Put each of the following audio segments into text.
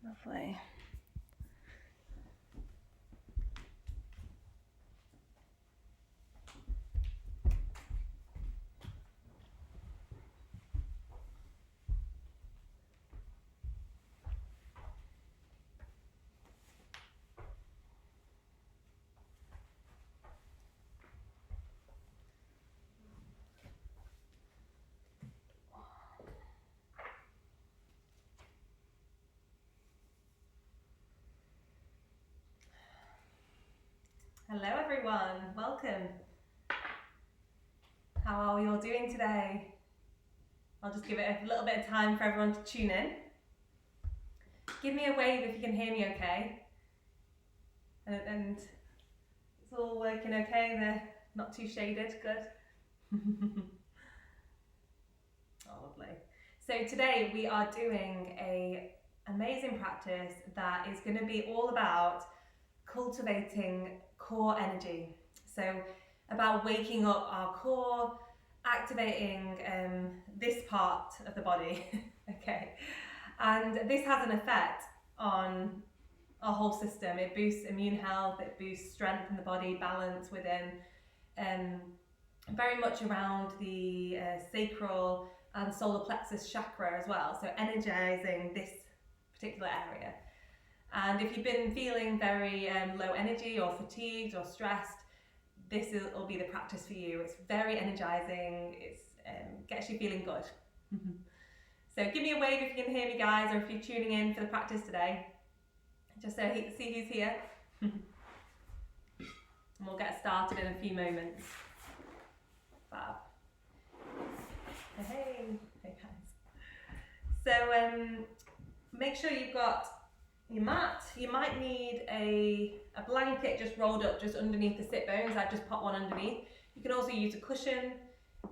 Lovely. Hello everyone, welcome. How are we all doing today? I'll just give it a little bit of time for everyone to tune in. Give me a wave if you can hear me okay. And it's all working okay, they're not too shaded, good. Oh, lovely. So today we are doing an amazing practice that is going to be all about cultivating core energy. So about waking up our core, activating this part of the body. Okay, and this has an effect on our whole system. It boosts immune health, it boosts strength in the body, balance within, very much around the sacral and solar plexus chakra as well, so energizing this particular area. And if you've been feeling very low energy or fatigued or stressed, this will be the practice for you. It's very energizing, it gets you feeling good. So give me a wave if you can hear me, guys, or if you're tuning in for the practice today, just so see who's here. And we'll get started in a few moments. Fab. Hey guys. So make sure you've got your mat. You might need a blanket just rolled up just underneath the sit bones. I've just put one underneath. You can also use a cushion,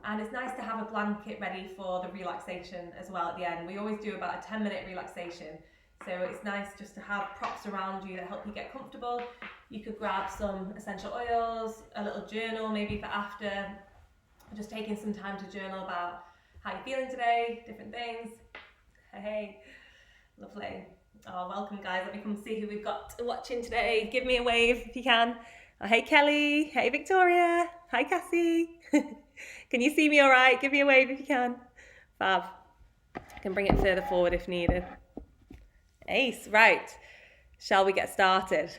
and it's nice to have a blanket ready for the relaxation as well at the end. We always do about a 10-minute relaxation, so it's nice just to have props around you that help you get comfortable. You could grab some essential oils, a little journal maybe for after, just taking some time to journal about how you're feeling today, different things. Hey, lovely. Oh, welcome guys. Let me come see who we've got watching today. Give me a wave if you can. Oh, hey Kelly. Hey Victoria. Hi Cassie. Can you see me all right? Give me a wave if you can. Fab. I can bring it further forward if needed. Ace. Right. Shall we get started?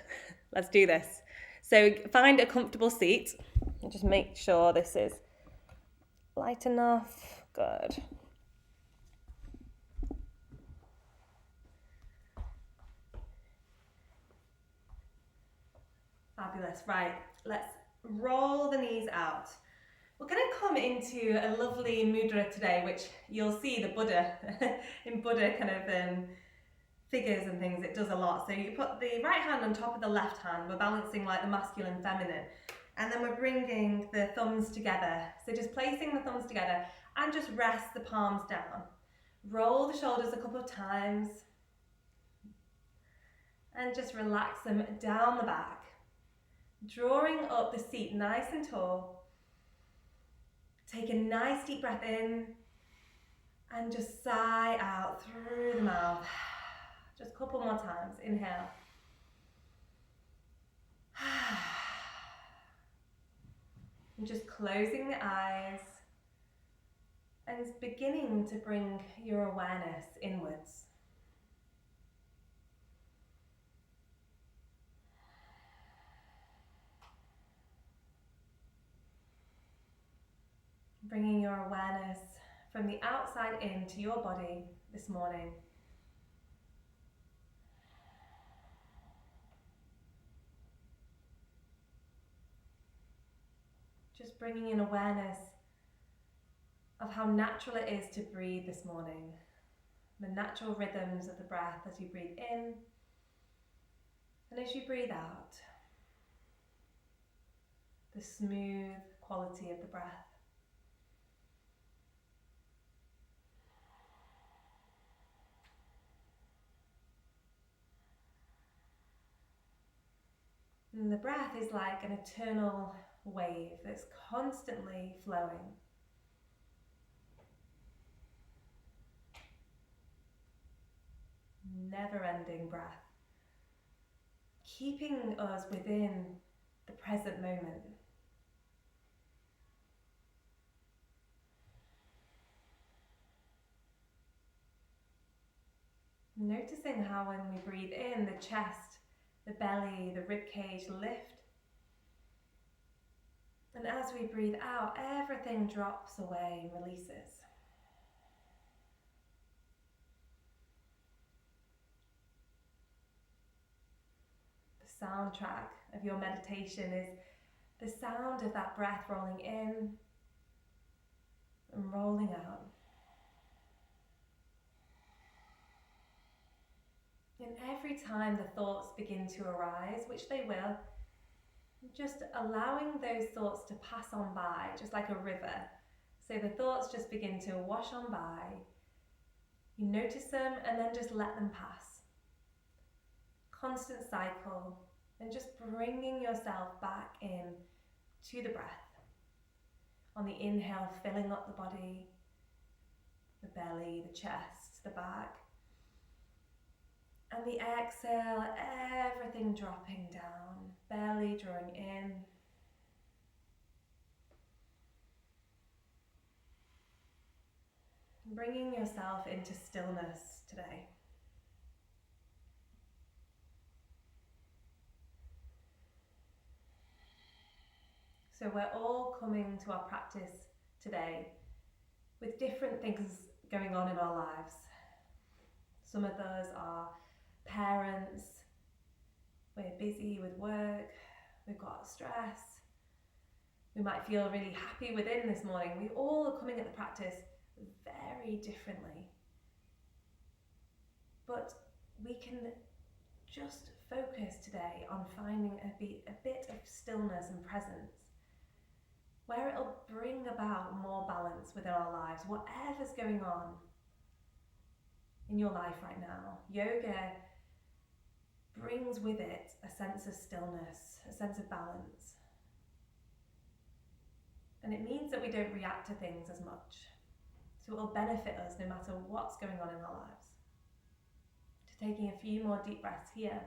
Let's do this. So find a comfortable seat. And just make sure this is light enough. Good. Fabulous. Right, let's roll the knees out. We're going to come into a lovely mudra today, which you'll see the Buddha, in Buddha kind of figures and things, it does a lot. So you put the right hand on top of the left hand, we're balancing like the masculine, feminine, and then we're bringing the thumbs together. So just placing the thumbs together and just rest the palms down. Roll the shoulders a couple of times and just relax them down the back. Drawing up the seat nice and tall. Take a nice deep breath in and just sigh out through the mouth. Just a couple more times. Inhale. And just closing the eyes and beginning to bring your awareness inwards. Bringing your awareness from the outside into your body this morning. Just bringing in awareness of how natural it is to breathe this morning. The natural rhythms of the breath as you breathe in and as you breathe out. The smooth quality of the breath. And the breath is like an eternal wave that's constantly flowing. never-ending breath, keeping us within the present moment. Noticing how when we breathe in, the chest, the belly, the rib cage lift. And as we breathe out, everything drops away and releases. The soundtrack of your meditation is the sound of that breath rolling in and rolling out. And every time the thoughts begin to arise, which they will, just allowing those thoughts to pass on by, just like a river. So the thoughts just begin to wash on by. You notice them and then just let them pass. Constant cycle, and just bringing yourself back in to the breath. On the inhale, filling up the body, the belly, the chest, the back. And the exhale, everything dropping down, belly drawing in. Bringing yourself into stillness today. So we're all coming to our practice today with different things going on in our lives. Some of those are parents, we're busy with work, we've got stress, we might feel really happy within this morning. We all are coming at the practice very differently. But we can just focus today on finding a bit of stillness and presence, where it'll bring about more balance within our lives, whatever's going on in your life right now. Yoga brings with it a sense of stillness, a sense of balance. And it means that we don't react to things as much. So it will benefit us no matter what's going on in our lives. Just taking a few more deep breaths here.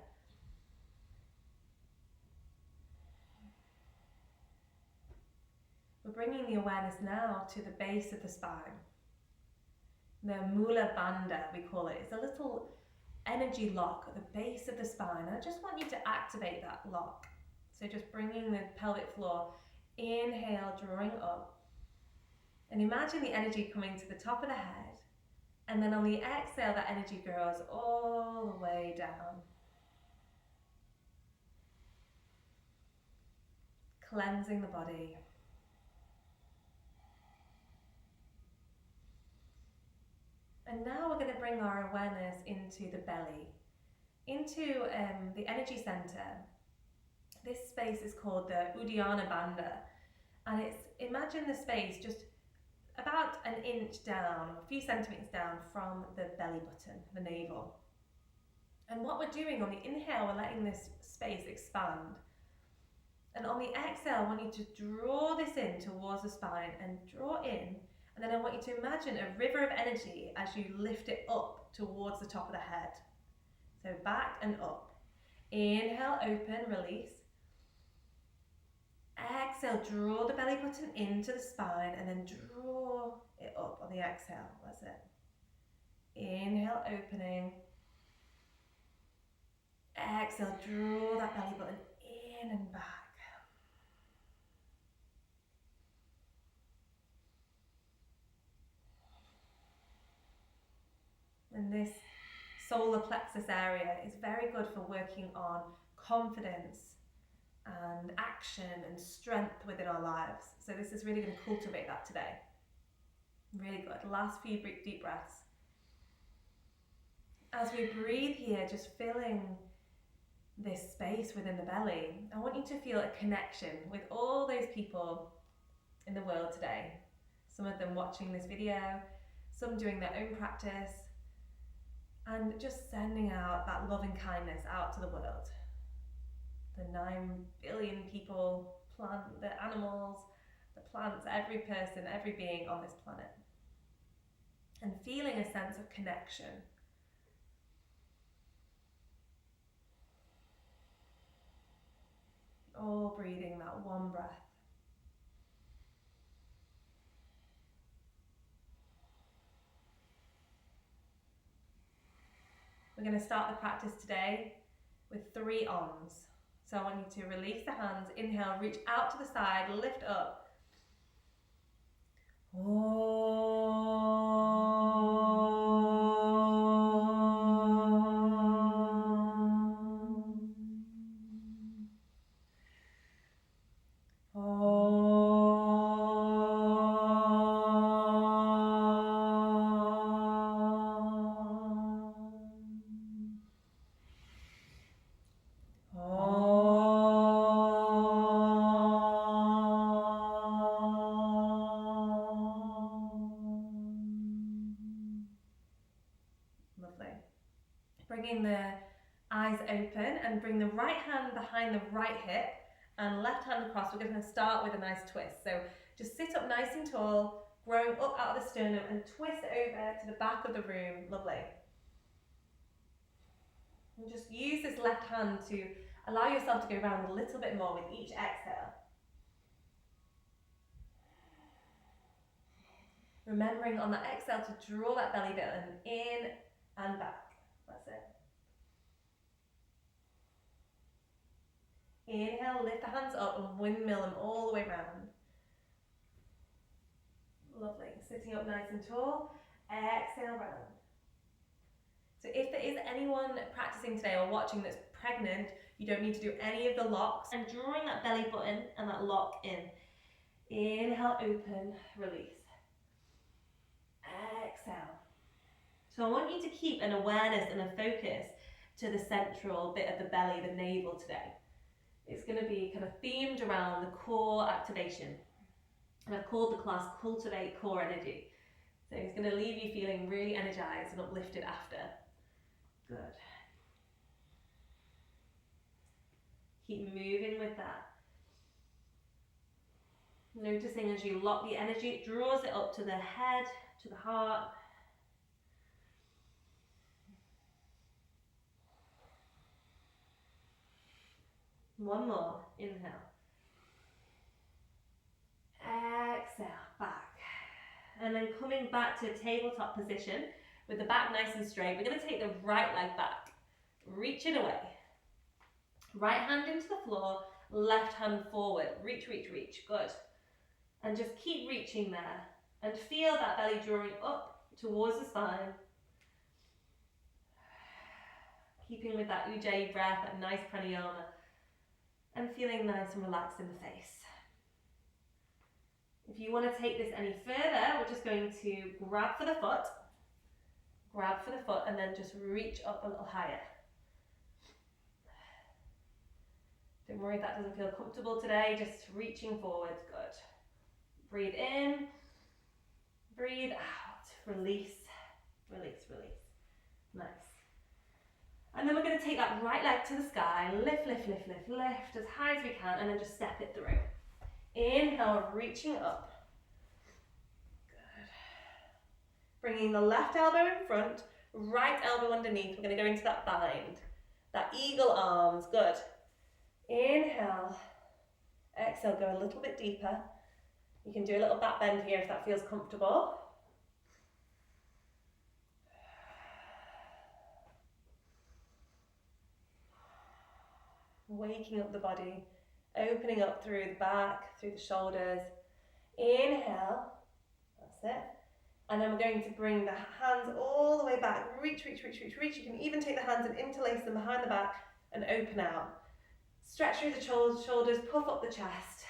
We're bringing the awareness now to the base of the spine. The Mula Bandha, we call it. It's a little energy lock at the base of the spine. And I just want you to activate that lock. So just bringing the pelvic floor, inhale, drawing up. And imagine the energy coming to the top of the head. And then on the exhale, that energy goes all the way down. Cleansing the body. And now we're going to bring our awareness into the belly, into the energy center. This space is called the Uddiyana Bandha. And it's, imagine the space just about an inch down, a few centimeters down from the belly button, the navel. And what we're doing on the inhale, we're letting this space expand. And on the exhale, I want you to draw this in towards the spine and draw in. And then I want you to imagine a river of energy as you lift it up towards the top of the head. So back and up. Inhale, open, release. Exhale, draw the belly button into the spine and then draw it up on the exhale. That's it. Inhale, opening. Exhale, draw that belly button in and back. And this solar plexus area is very good for working on confidence and action and strength within our lives. So this is really going to cultivate that today. Really good. Last few deep breaths. As we breathe here, just filling this space within the belly, I want you to feel a connection with all those people in the world today. Some of them watching this video, some doing their own practice, and just sending out that love and kindness out to the world. The 9 billion people, the animals, the plants, every person, every being on this planet. And feeling a sense of connection. all breathing that one breath. We're going to start the practice today with 3 ons. So I want you to release the hands, inhale, reach out to the side, lift up. Bringing the eyes open and bring the right hand behind the right hip and left hand across. We're going to start with a nice twist. So just sit up nice and tall, growing up out of the sternum and twist over to the back of the room. Lovely. And just use this left hand to allow yourself to go around a little bit more with each exhale. Remembering on that exhale to draw that belly button in and back. That's it. Inhale, lift the hands up and windmill them all the way around. Lovely. Sitting up nice and tall. Exhale round. So if there is anyone practicing today or watching that's pregnant, you don't need to do any of the locks. And drawing that belly button and that lock in. Inhale, open, release. Exhale. So I want you to keep an awareness and a focus to the central bit of the belly, the navel today. It's going to be kind of themed around the core activation. And I've called the class Cultivate Core Energy. So it's going to leave you feeling really energized and uplifted after. Good. Keep moving with that. Noticing as you lock the energy, it draws it up to the head, to the heart. One more, inhale. Exhale, back. And then coming back to a tabletop position with the back nice and straight. We're going to take the right leg back, reach it away. Right hand into the floor, left hand forward. Reach, reach, reach. Good. And just keep reaching there. And feel that belly drawing up towards the spine. Keeping with that Ujjayi breath, that nice pranayama. And feeling nice and relaxed in the face. If you want to take this any further, we're just going to grab for the foot, and then just reach up a little higher. Don't worry if that doesn't feel comfortable today, just reaching forward, good. Breathe in, breathe out, release, release, release. Nice. And then we're going to take that right leg to the sky, lift, lift, lift, lift, lift as high as we can, and then just step it through. Inhale, reaching up. Good. Bringing the left elbow in front, right elbow underneath. We're going to go into that bind, that eagle arms, good. Inhale, exhale, go a little bit deeper. You can do a little back bend here if that feels comfortable. Waking up the body, opening up through the back, through the shoulders. Inhale, that's it. And then we're going to bring the hands all the way back. Reach, reach, reach, reach, reach. You can even take the hands and interlace them behind the back and open out. Stretch through the shoulders, puff up the chest.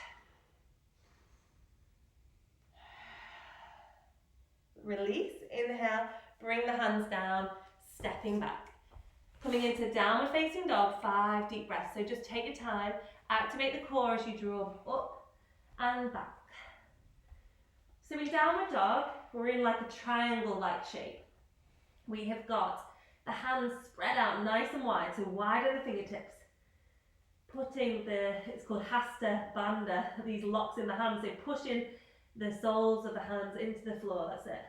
Release, inhale, bring the hands down, stepping back. Coming into downward facing dog, 5 deep breaths. So just take your time, activate the core as you draw up and back. So in downward dog, we're in like a triangle-like shape. We have got the hands spread out nice and wide, so wide are the fingertips. Putting it's called Hasta Bandha, these locks in the hands, so pushing the soles of the hands into the floor, that's it.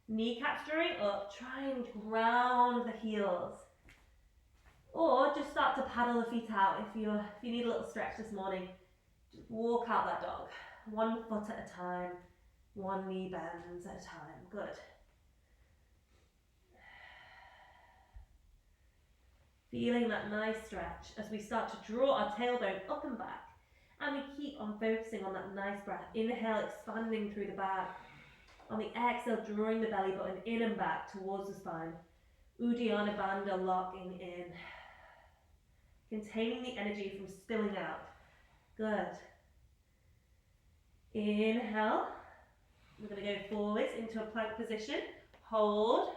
Kneecaps drawing up, try and ground the heels. Or just start to paddle the feet out if you need a little stretch this morning. Just walk out that dog. 1 foot at a time, 1 knee bends at a time. Good. Feeling that nice stretch as we start to draw our tailbone up and back. And we keep on focusing on that nice breath. Inhale, expanding through the back. On the exhale, drawing the belly button in and back towards the spine. Uddiyana Bandha, locking in. Containing the energy from spilling out. Good. Inhale. We're going to go forwards into a plank position. Hold.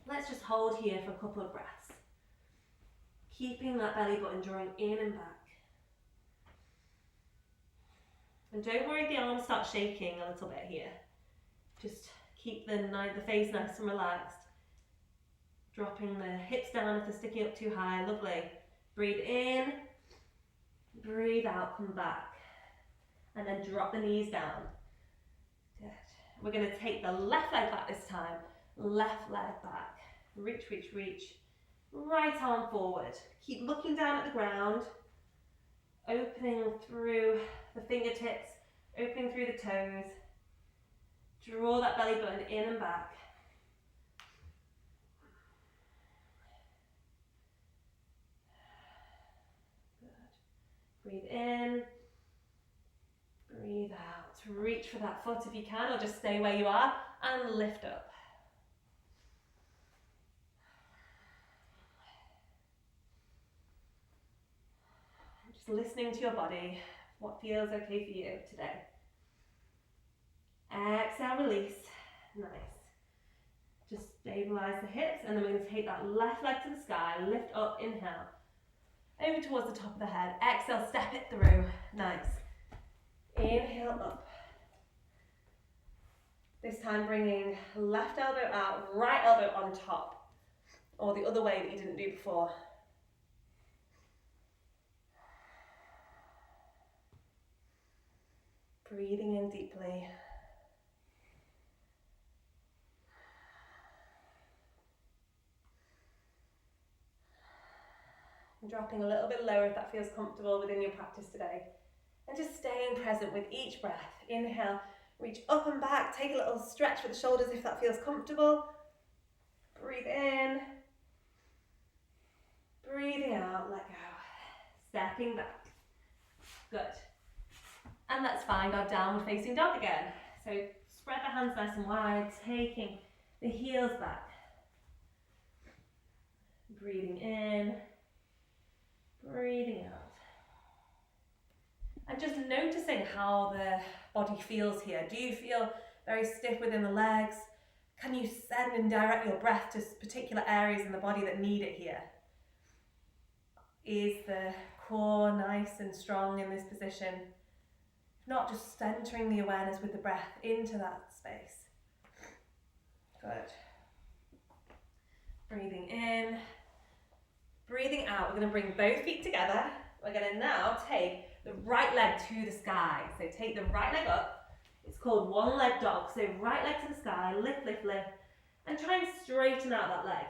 Let's just hold here for a couple of breaths. Keeping that belly button drawing in and back. And don't worry if the arms start shaking a little bit here. Just keep the face nice and relaxed. Dropping the hips down if they're sticking up too high. Lovely. Breathe in. Breathe out, come back. And then drop the knees down. Good. We're going to take the left leg back this time. Left leg back. Reach, reach, reach. Right arm forward. Keep looking down at the ground. Opening through the fingertips. Opening through the toes. Draw that belly button in and back. Good. Breathe in. Breathe out. Reach for that foot if you can, or just stay where you are and lift up. Just listening to your body, what feels okay for you today. Exhale, release. Nice. Just stabilize the hips, and then we're going to take that left leg to the sky, lift up, inhale. Over towards the top of the head. Exhale, step it through. Nice. Inhale up. This time bringing left elbow out, right elbow on top. Or the other way that you didn't do before. Breathing in deeply. And dropping a little bit lower if that feels comfortable within your practice today. And just staying present with each breath. Inhale, reach up and back. Take a little stretch with the shoulders if that feels comfortable. Breathe in. Breathing out, let go. Stepping back. Good. And let's find our downward facing dog again. So spread the hands nice and wide, taking the heels back. Breathing in. Breathing out. And just noticing how the body feels here. Do you feel very stiff within the legs? Can you send and direct your breath to particular areas in the body that need it here? Is the core nice and strong in this position? If not, just centering the awareness with the breath into that space. Good. Breathing in. Breathing out. We're going to bring both feet together. We're going to now take the right leg to the sky. So take the right leg up. It's called one leg dog. So right leg to the sky, lift, lift, lift. And try and straighten out that leg.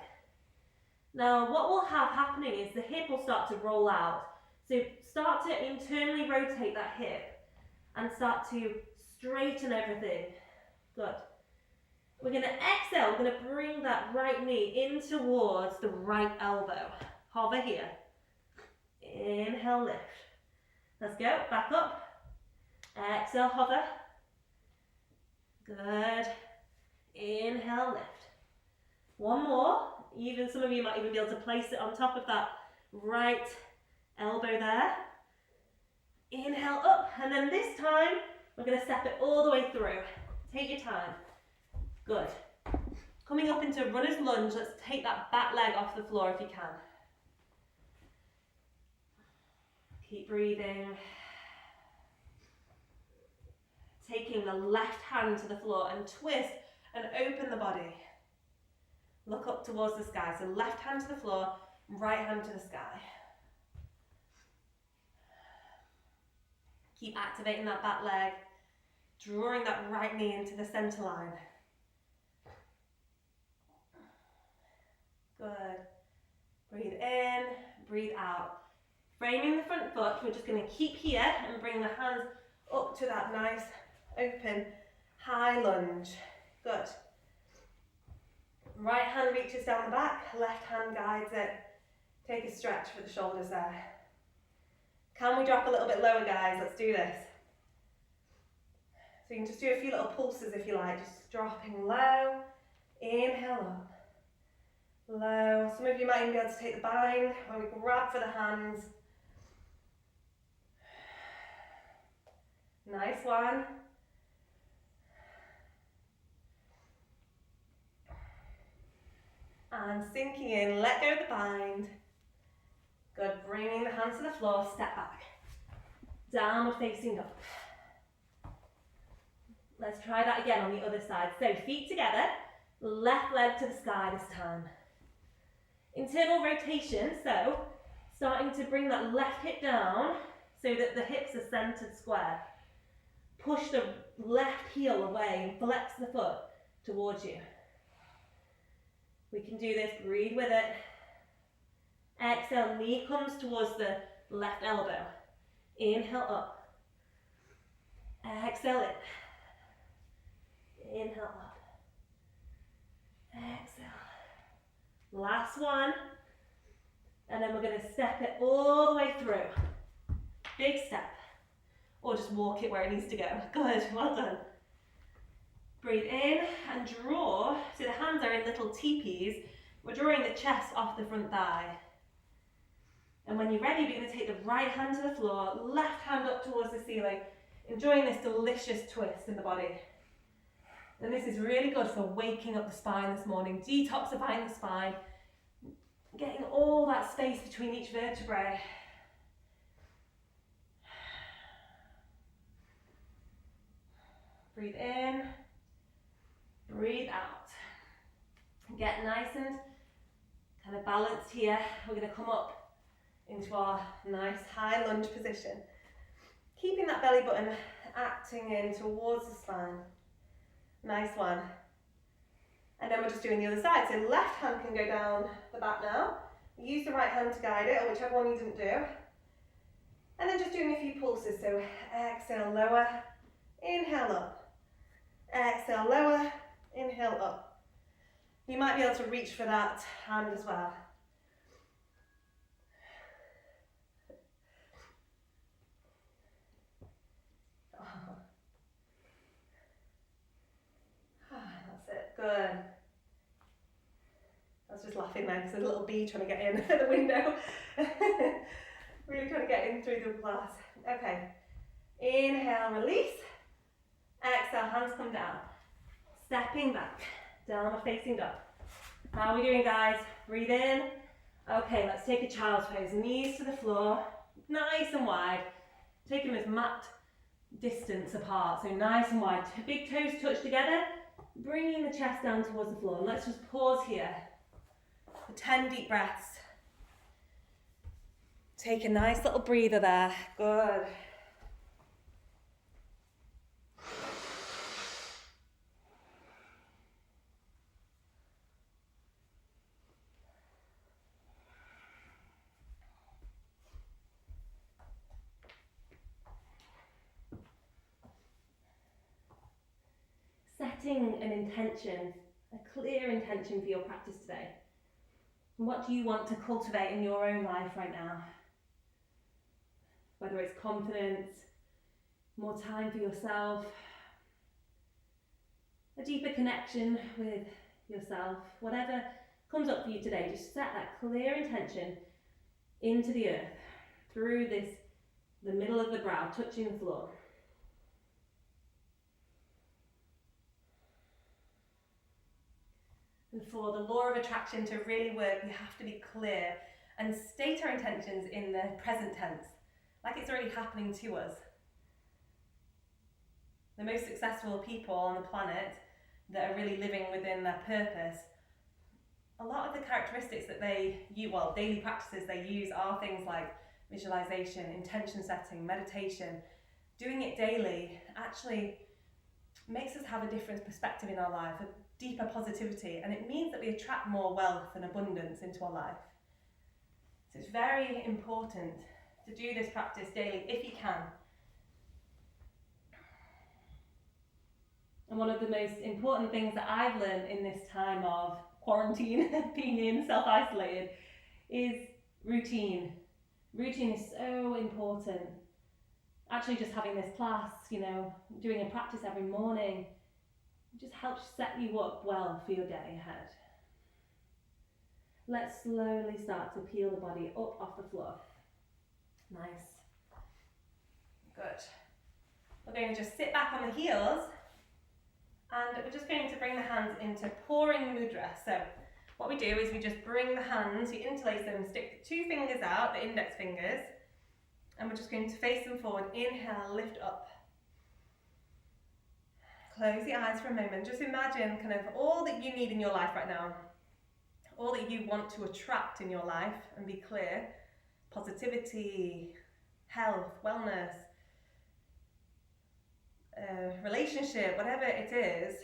Now what we'll have happening is the hip will start to roll out. So start to internally rotate that hip and start to straighten everything. Good. We're going to exhale. We're going to bring that right knee in towards the right elbow. Hover here. Inhale, lift. Let's go, back up. Exhale, hover. Good. Inhale, lift. One more. Even some of you might even be able to place it on top of that right elbow there. Inhale up, and then this time we're going to step it all the way through. Take your time. Good. Coming up into runner's lunge, let's take that back leg off the floor if you can. Keep breathing. Taking the left hand to the floor and twist and open the body. Look up towards the sky. So left hand to the floor, right hand to the sky. Keep activating that back leg, drawing that right knee into the center line. Good. Breathe in, breathe out. Framing the front foot, we're just going to keep here and bring the hands up to that nice open high lunge. Good. Right hand reaches down the back, left hand guides it. Take a stretch for the shoulders there. Can we drop a little bit lower, guys? Let's do this. So you can just do a few little pulses if you like, just dropping low, inhale up, low. Some of you might even be able to take the bind when we grab for the hands. Nice one. And sinking in, let go of the bind. Good, bringing the hands to the floor, step back. Downward facing dog. Let's try that again on the other side. So feet together, left leg to the sky this time. Internal rotation, so starting to bring that left hip down so that the hips are centered square. Push the left heel away and flex the foot towards you. We can do this, breathe with it. Exhale, knee comes towards the left elbow. Inhale up. Exhale in. Inhale up. Exhale. Last one. And then we're going to step it all the way through. Big step. Or just walk it where it needs to go. Good, well done. Breathe in and draw. So the hands are in little teepees. We're drawing the chest off the front thigh. And when you're ready, we're going to take the right hand to the floor, left hand up towards the ceiling, enjoying this delicious twist in the body. And this is really good for waking up the spine this morning, detoxifying the spine, getting all that space between each vertebrae. Breathe in, breathe out. Get nice and kind of balanced here. We're going to come up into our nice high lunge position. Keeping that belly button acting in towards the spine. Nice one. And then we're just doing the other side. So left hand can go down the back now. Use the right hand to guide it, or whichever one you didn't do. And then just doing a few pulses. So exhale, lower, inhale up. Exhale, lower, inhale up. You might be able to reach for that hand as well. That's it, good. I was just laughing there because there's a little bee trying to get in at the window. Really trying to get in through the glass. Okay, inhale, release. Exhale, hands come down. Stepping back, downward facing dog. How are we doing, guys? Breathe in. Okay, let's take a child's pose. Knees to the floor, nice and wide. Take them as mat distance apart, so nice and wide. Big toes touch together, bringing the chest down towards the floor. Let's just pause here for 10 deep breaths. Take a nice little breather there. Good. Setting an intention, a clear intention for your practice today. What do you want to cultivate in your own life right now? Whether it's confidence, more time for yourself, a deeper connection with yourself, whatever comes up for you today, just set that clear intention into the earth, through the middle of the brow, touching the floor. And for the law of attraction to really work, we have to be clear and state our intentions in the present tense, like it's already happening to us. The most successful people on the planet that are really living within their purpose, a lot of the characteristics that daily practices they use are things like visualization, intention setting, meditation. Doing it daily actually makes us have a different perspective in our life, a deeper positivity, and it means that we attract more wealth and abundance into our life. So it's very important to do this practice daily if you can. And one of the most important things that I've learned in this time of quarantine, being in, self-isolated, is routine. Routine is so important. Actually just having this class, doing a practice every morning, just helps set you up well for your day ahead. Let's slowly start to peel the body up off the floor. Nice. Good. We're going to just sit back on the heels, and we're just going to bring the hands into pouring mudra. So what we do is we just bring the hands, we interlace them, stick the 2 fingers out, the index fingers, and we're just going to face them forward. Inhale, lift up. Close the eyes for a moment. Just imagine kind of all that you need in your life right now, all that you want to attract in your life, and be clear. Positivity, health, wellness, relationship, whatever it is,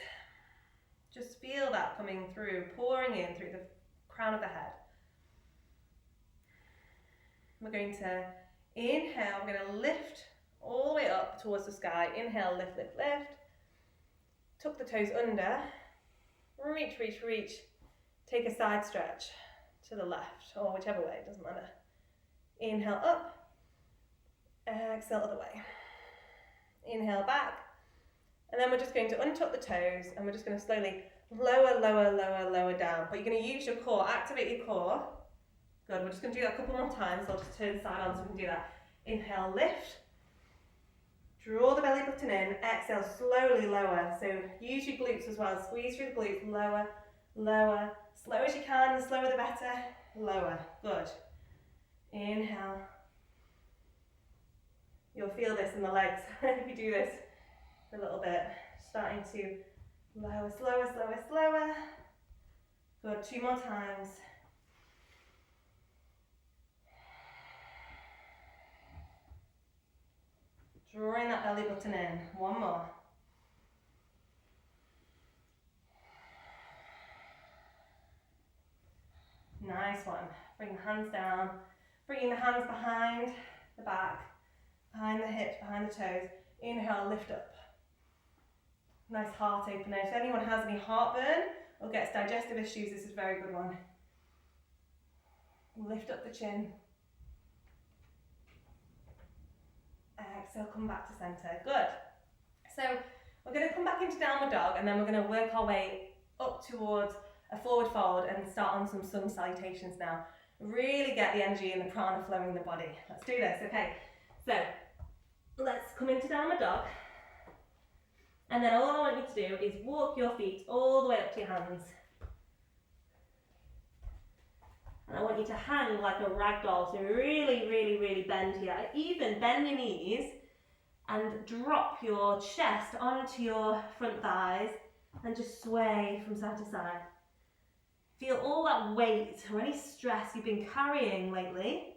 just feel that coming through, pouring in through the crown of the head. We're going to inhale, we're going to lift all the way up towards the sky. Inhale, lift, lift, lift. Tuck the toes under. Reach, reach, reach. Take a side stretch to the left, or whichever way, it doesn't matter. Inhale up. Exhale other way. Inhale back. And then we're just going to untuck the toes, and we're just going to slowly lower, lower, lower, lower down. But you're going to use your core, activate your core. Good, we're just going to do that a couple more times. I'll just turn the side on so we can do that. Inhale, lift. Draw the belly button in. Exhale, slowly lower. So use your glutes as well. Squeeze through the glutes. Lower, lower. Slow as you can. The slower the better. Lower. Good. Inhale. You'll feel this in the legs if you do this a little bit. Starting to lower, slower, slower, slower. Good. 2 more times. Drawing that belly button in. 1 more. Nice one. Bring the hands down. Bringing the hands behind the back, behind the hips, behind the toes. Inhale, lift up. Nice heart opener. If anyone has any heartburn or gets digestive issues, this is a very good one. Lift up the chin. Exhale, come back to center. Good. So we're going to come back into downward dog, and then we're going to work our way up towards a forward fold and start on some sun salutations now. Really get the energy and the prana flowing in the body. Let's do this. Okay. So let's come into downward dog. And then all I want you to do is walk your feet all the way up to your hands. And I want you to hang like a rag doll. So really, really, really bend here. Even bend your knees and drop your chest onto your front thighs and just sway from side to side. Feel all that weight or any stress you've been carrying lately,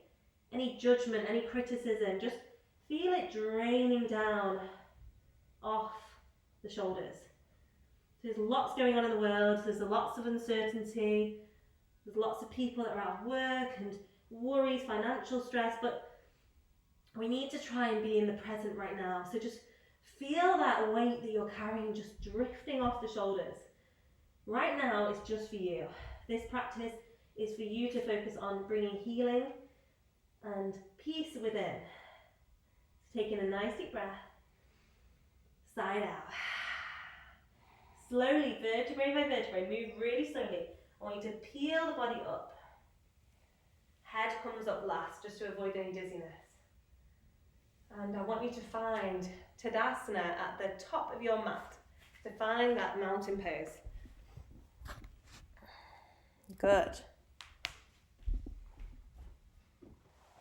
any judgment, any criticism, just feel it draining down off the shoulders. There's lots going on in the world, there's lots of uncertainty, there's lots of people that are out of work and worries, financial stress, but we need to try and be in the present right now. So just feel that weight that you're carrying just drifting off the shoulders. Right now, it's just for you. This practice is for you to focus on bringing healing and peace within. So taking a nice deep breath, side out. Slowly, vertebrae by vertebrae, move really slowly. I want you to peel the body up. Head comes up last, just to avoid any dizziness. And I want you to find Tadasana at the top of your mat, to find that mountain pose. Good.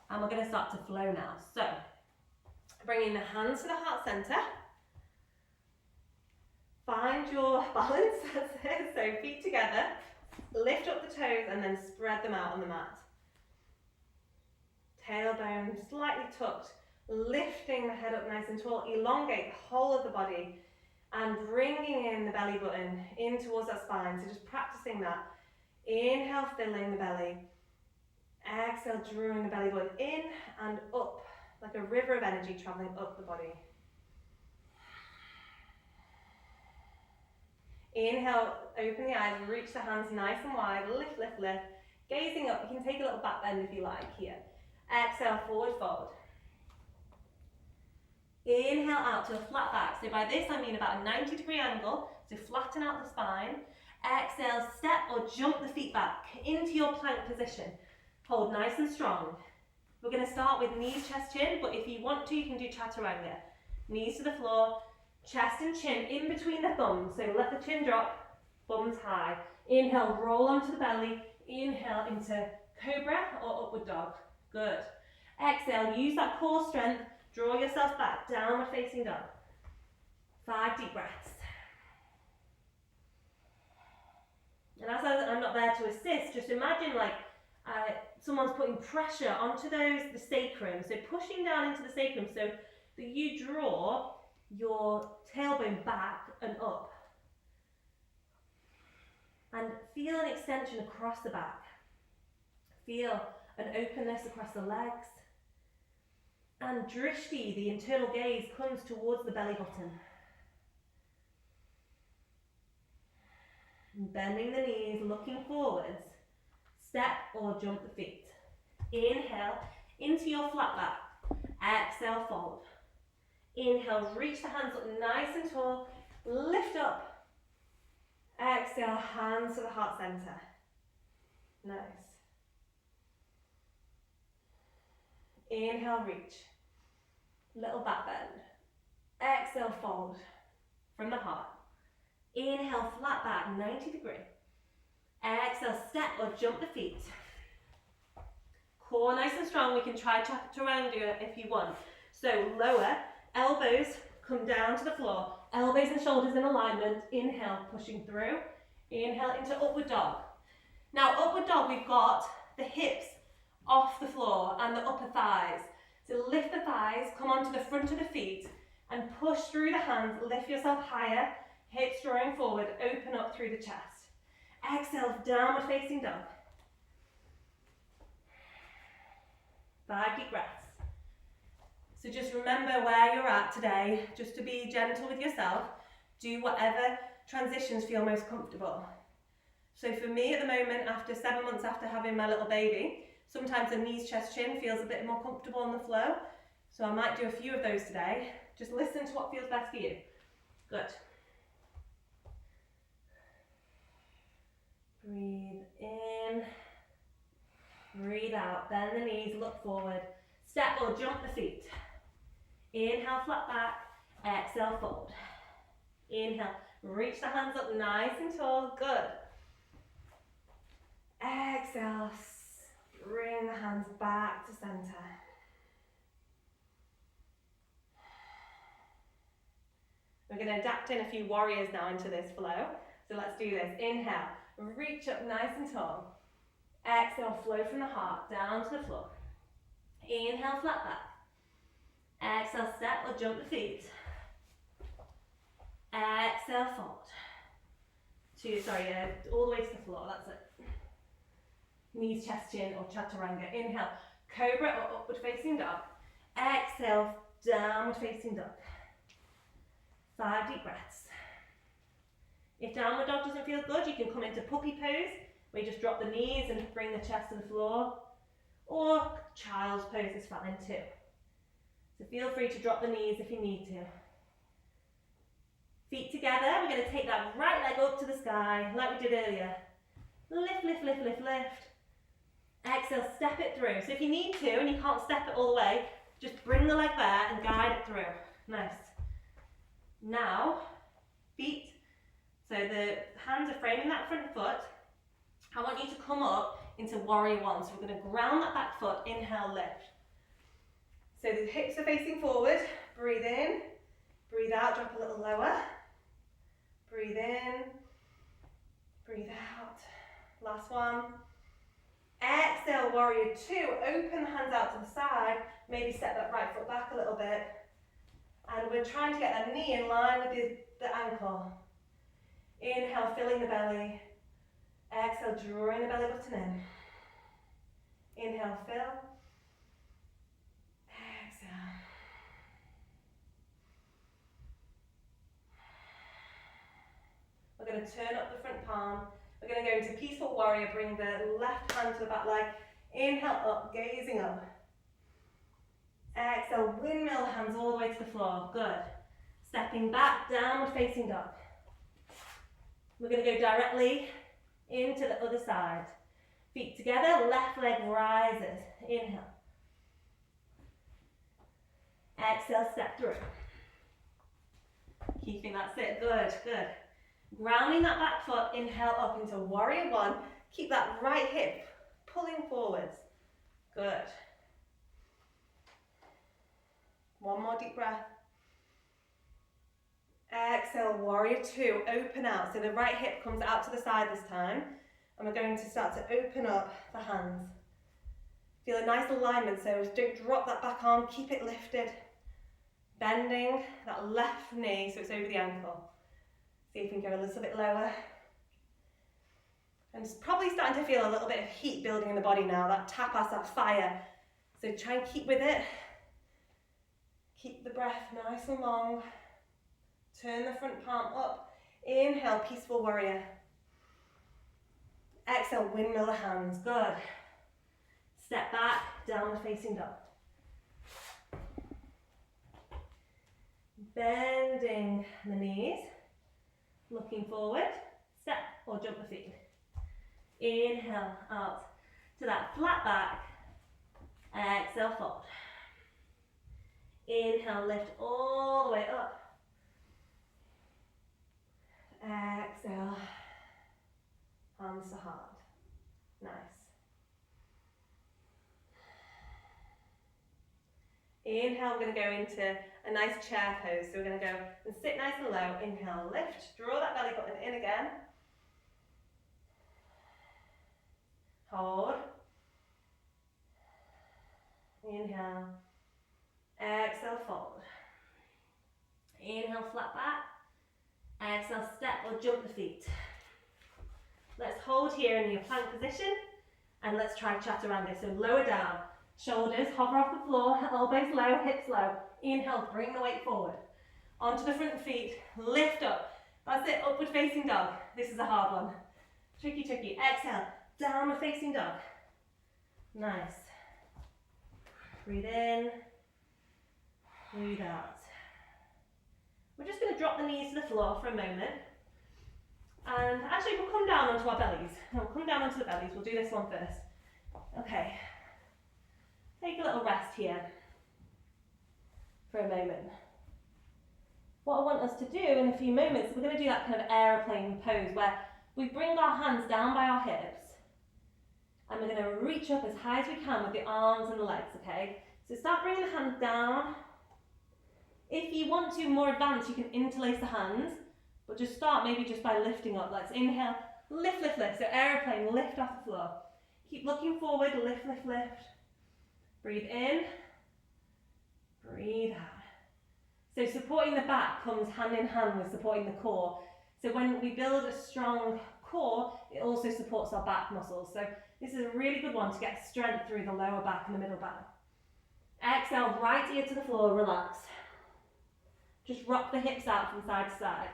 And we're going to start to flow now. So, bringing the hands to the heart center. Find your balance, that's it. So feet together, lift up the toes and then spread them out on the mat. Tailbone slightly tucked, lifting the head up nice and tall, elongate the whole of the body and bringing in the belly button in towards that spine. So just practicing that. Inhale, filling the belly. Exhale, drawing the belly button in and up, like a river of energy traveling up the body. Inhale, open the eyes, reach the hands nice and wide, lift, lift, lift. Gazing up, you can take a little back bend if you like here. Exhale, forward fold. Inhale out to a flat back. So by this I mean about a 90-degree angle, so flatten out the spine. Exhale, step or jump the feet back into your plank position. Hold nice and strong. We're going to start with knees, chest, chin, but if you want to, you can do chaturanga. Knees to the floor, chest and chin in between the thumbs. So let the chin drop, thumbs high. Inhale, roll onto the belly. Inhale into cobra or upward dog. Good. Exhale, use that core strength. Draw yourself back, downward facing dog. 5 deep breaths. And as I'm not there to assist, just imagine like someone's putting pressure onto the sacrum, so pushing down into the sacrum so that you draw your tailbone back and up. And feel an extension across the back. Feel an openness across the legs. And drishti, the internal gaze, comes towards the belly button. Bending the knees, looking forwards. Step or jump the feet. Inhale into your flat back. Exhale, fold. Inhale, reach the hands up nice and tall. Lift up. Exhale, hands to the heart center. Nice. Inhale, reach. Little back bend. Exhale, fold from the heart. Inhale, flat back, 90 degree. Exhale, step or jump the feet. Core nice and strong. We can try chaturanga if you want. So lower, elbows come down to the floor. Elbows and shoulders in alignment. Inhale, pushing through. Inhale into upward dog. Now upward dog, we've got the hips off the floor and the upper thighs. So lift the thighs, come onto the front of the feet and push through the hands. Lift yourself higher. Hips drawing forward, open up through the chest. Exhale, downward facing dog. 5 deep breaths. So just remember where you're at today, just to be gentle with yourself. Do whatever transitions feel most comfortable. So for me at the moment, after 7 months after having my little baby, sometimes the knees, chest, chin feels a bit more comfortable on the flow. So I might do a few of those today. Just listen to what feels best for you. Good. Breathe in, breathe out, bend the knees, look forward, step or jump the feet. Inhale, flat back, exhale, fold. Inhale, reach the hands up nice and tall, good. Exhale, bring the hands back to center. We're going to adapt in a few warriors now into this flow, so let's do this. Inhale. Reach up nice and tall. Exhale, flow from the heart down to the floor. Inhale, flat back. Exhale, step or jump the feet. Exhale, fold. All the way to the floor, that's it. Knees, chest, chin or chaturanga. Inhale, cobra or upward facing dog. Exhale, downward facing dog. 5 deep breaths. If downward dog doesn't feel good, you can come into puppy pose, where you just drop the knees and bring the chest to the floor. Or child's pose is fine too. So feel free to drop the knees if you need to. Feet together, we're going to take that right leg up to the sky, like we did earlier. Lift, lift, lift, lift, lift. Exhale, step it through. So if you need to, and you can't step it all the way, just bring the leg there and guide it through. Nice. Now, feet. So the hands are framing that front foot. I want you to come up into warrior one. So we're going to ground that back foot, inhale, lift. So the hips are facing forward, breathe in, breathe out, drop a little lower. Breathe in, breathe out. Last one. Exhale, warrior two, open the hands out to the side, maybe step that right foot back a little bit. And we're trying to get that knee in line with the ankle. Inhale, filling the belly. Exhale, drawing the belly button in. Inhale, fill. Exhale. We're going to turn up the front palm. We're going to go into peaceful warrior. Bring the left hand to the back leg. Inhale up, gazing up. Exhale, windmill hands all the way to the floor. Good. Stepping back, downward facing dog. We're going to go directly into the other side. Feet together, left leg rises. Inhale. Exhale, step through. Keeping that's it. Good, good. Grounding that back foot, inhale up into warrior one. Keep that right hip pulling forwards. Good. One more deep breath. Exhale, warrior two, open out. So the right hip comes out to the side this time. And we're going to start to open up the hands. Feel a nice alignment, so don't drop that back arm, keep it lifted. Bending that left knee so it's over the ankle. See if we can go a little bit lower. And it's probably starting to feel a little bit of heat building in the body now, that tapas, that fire. So try and keep with it. Keep the breath nice and long. Turn the front palm up. Inhale, peaceful warrior. Exhale, windmill the hands. Good. Step back, downward facing dog. Bending the knees. Looking forward. Step or jump the feet. Inhale out to that flat back. Exhale, fold. Inhale, lift all the way up. Exhale, hands to heart. Nice. Inhale, we're going to go into a nice chair pose. So we're going to go and sit nice and low. Inhale, lift. Draw that belly button in again. Hold. Inhale. Exhale, fold. Inhale, flat back. Exhale, step or jump the feet. Let's hold here in your plank position. And let's try chaturanga. So lower down. Shoulders hover off the floor, elbows low, hips low. Inhale, bring the weight forward. Onto the front feet, lift up. That's it, upward facing dog. This is a hard one. Tricky, tricky. Exhale, downward facing dog. Nice. Breathe in, breathe out. We're just going to drop the knees to the floor for a moment. And actually we'll come down onto our bellies. We'll come down onto the bellies. We'll do this one first. Okay. Take a little rest here for a moment. What I want us to do in a few moments, we're going to do that kind of aeroplane pose where we bring our hands down by our hips and we're going to reach up as high as we can with the arms and the legs, okay? So start bringing the hands down. If you want to more advanced, you can interlace the hands, but just start maybe just by lifting up. Let's inhale, lift, lift, lift. So aeroplane, lift off the floor. Keep looking forward, lift, lift, lift. Breathe in, breathe out. So supporting the back comes hand in hand with supporting the core. So when we build a strong core, it also supports our back muscles. So this is a really good one to get strength through the lower back and the middle back. Exhale, right ear to the floor, relax. Just rock the hips out from side to side.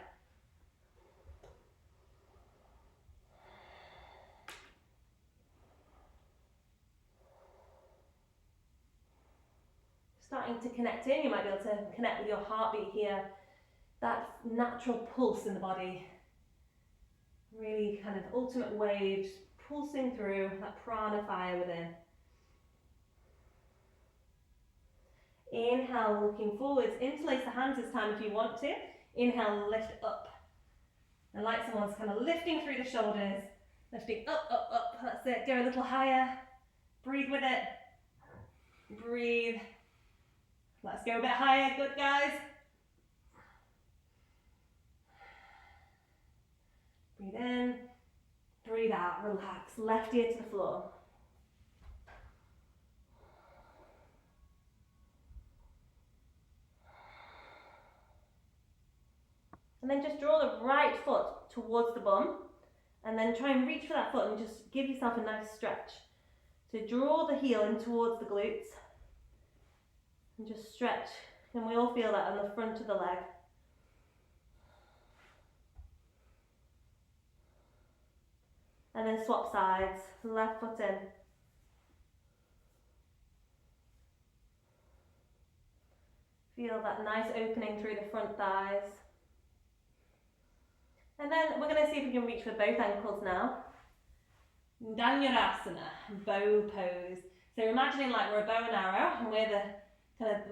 Starting to connect in, you might be able to connect with your heartbeat here. That natural pulse in the body. Really kind of ultimate waves pulsing through, that prana fire within. Inhale, looking forwards. Interlace the hands this time if you want to. Inhale, lift up. And like someone's kind of lifting through the shoulders. Lifting up, up, up. That's it. Go a little higher. Breathe with it. Breathe. Let's go a bit higher, good guys. Breathe in, breathe out, relax. Left ear to the floor. And then just draw the right foot towards the bum. And then try and reach for that foot and just give yourself a nice stretch. So draw the heel in towards the glutes and just stretch. And we all feel that on the front of the leg. And then swap sides, left foot in. Feel that nice opening through the front thighs. And then we're going to see if we can reach for both ankles now. Vinyasa, bow pose. So imagining like we're a bow and arrow and we're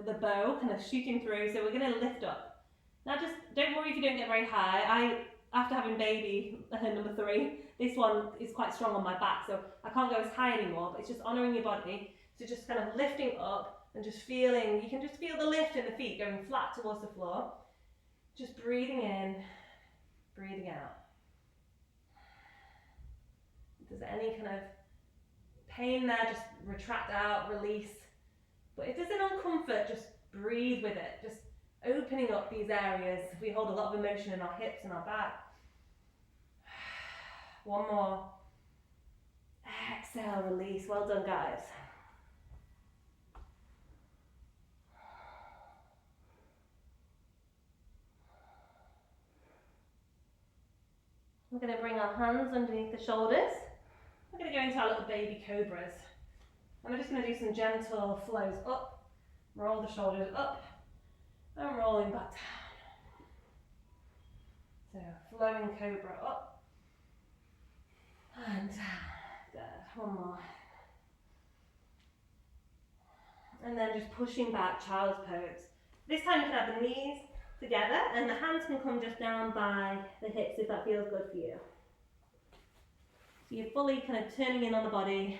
the bow kind of shooting through. So we're going to lift up. Now just don't worry if you don't get very high. After having baby number 3, this one is quite strong on my back, so I can't go as high anymore, but it's just honouring your body. So just kind of lifting up and just feeling, you can just feel the lift in the feet going flat towards the floor. Just breathing in, breathing out. If there's any kind of pain there, just retract out, release. But if there's an uncomfort, just breathe with it. Just opening up these areas. We hold a lot of emotion in our hips and our back. One more. Exhale, release. Well done, guys. We're going to bring our hands underneath the shoulders. We're going to go into our little baby cobras. And we're just going to do some gentle flows up. Roll the shoulders up. And rolling back down. So flowing cobra up. And down. Good. One more. And then just pushing back, child's pose. This time you can have the knees together and the hands can come just down by the hips if that feels good for you. So you're fully kind of turning in on the body.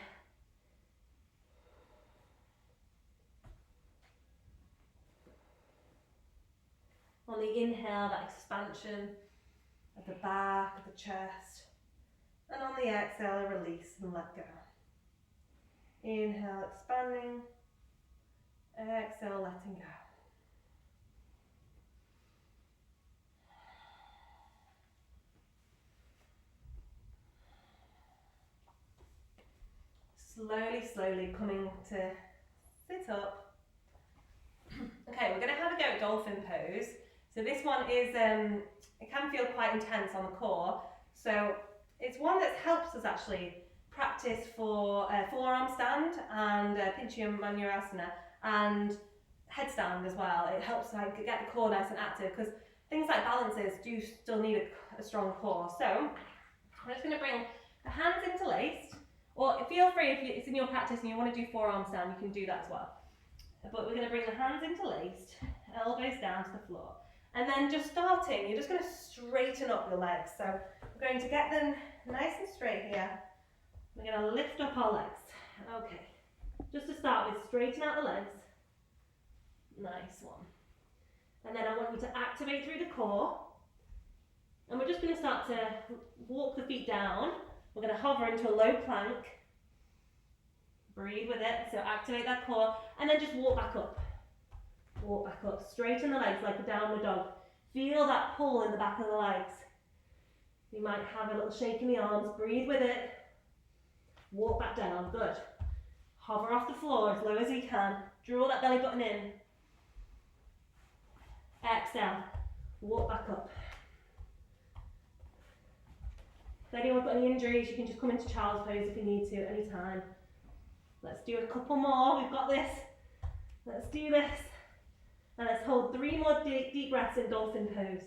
On the inhale, that expansion at the back of the chest. And on the exhale, release and let go. Inhale, expanding. Exhale, letting go. Slowly, slowly coming to sit up. Okay, we're going to have a go at dolphin pose. So this one is, it can feel quite intense on the core. So it's one that helps us actually practice for forearm stand and pincha manurasana and headstand as well. It helps like get the core nice and active because things like balances do still need a strong core. So I'm just going to bring the hands interlaced, or feel free if it's in your practice and you want to do forearm stand, you can do that as well. But we're going to bring the hands interlaced, elbows down to the floor. And then just starting, you're just going to straighten up your legs. So we're going to get them nice and straight here. We're going to lift up our legs. Okay. Just to start with, straighten out the legs. Nice one. And then I want you to activate through the core. And we're just going to start to walk the feet down. We're going to hover into a low plank. Breathe with it. So activate that core. And then just walk back up. Walk back up. Straighten the legs like a downward dog. Feel that pull in the back of the legs. You might have a little shake in the arms. Breathe with it. Walk back down. Good. Hover off the floor as low as you can. Draw that belly button in. Exhale. Walk back up. If anyone's got any injuries, you can just come into child's pose if you need to, anytime. Let's do a couple more. We've got this. Let's do this. And let's hold 3 more deep breaths in dolphin pose.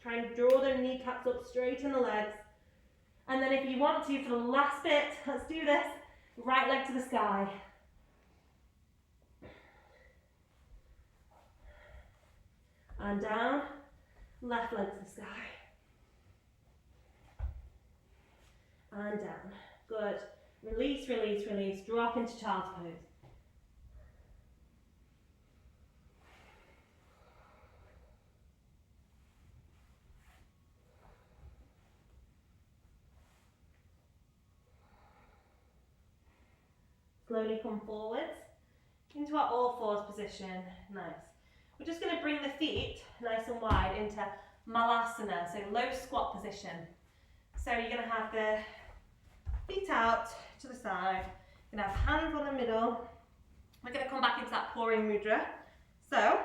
Try and draw the kneecaps up, straighten the legs. And then if you want to, for the last bit, let's do this. Right leg to the sky. And down. Left leg to the sky. And down. Good. Release, release, release. Drop into child's pose. Slowly come forwards into our all fours position. Nice. We're just going to bring the feet nice and wide into malasana, so low squat position. So you're going to have the feet out to the side. You're going to have hands on the middle. We're going to come back into that pouring mudra. So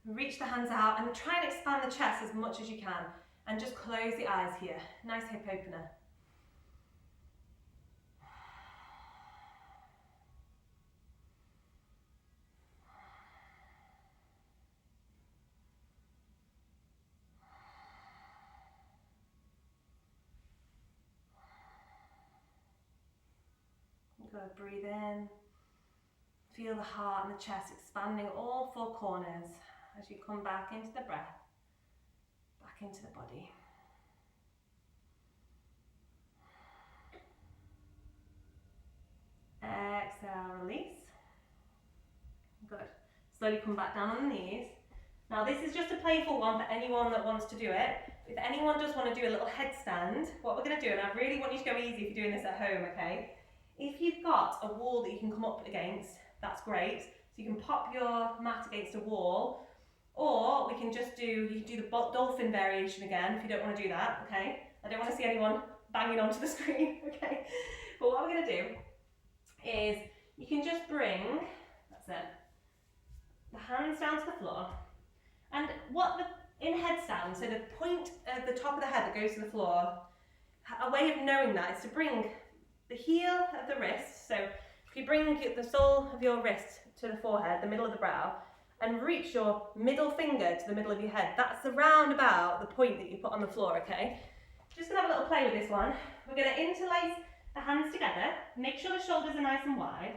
reach the hands out and try and expand the chest as much as you can. And just close the eyes here. Nice hip opener. You've got to breathe in. Feel the heart and the chest expanding all four corners as you come back into the breath, back into the body. Exhale, release. Good. Slowly come back down on the knees. Now this is just a playful one for anyone that wants to do it. If anyone does want to do a little headstand, what we're going to do, and I really want you to go easy if you're doing this at home, okay? If you've got a wall that you can come up against, that's great. So you can pop your mat against a wall, or we can just you can do the dolphin variation again if you don't want to do that, okay? I don't want to see anyone banging onto the screen, okay? But what we're going to do is you can just bring, that's it, the hands down to the floor, and in headstand, so the point at the top of the head that goes to the floor, a way of knowing that is to bring the heel of the wrist, so if you bring the sole of your wrist to the forehead, the middle of the brow, and reach your middle finger to the middle of your head, that's around about the point that you put on the floor, okay? Just gonna have a little play with this one. We're gonna interlace the hands together, make sure the shoulders are nice and wide,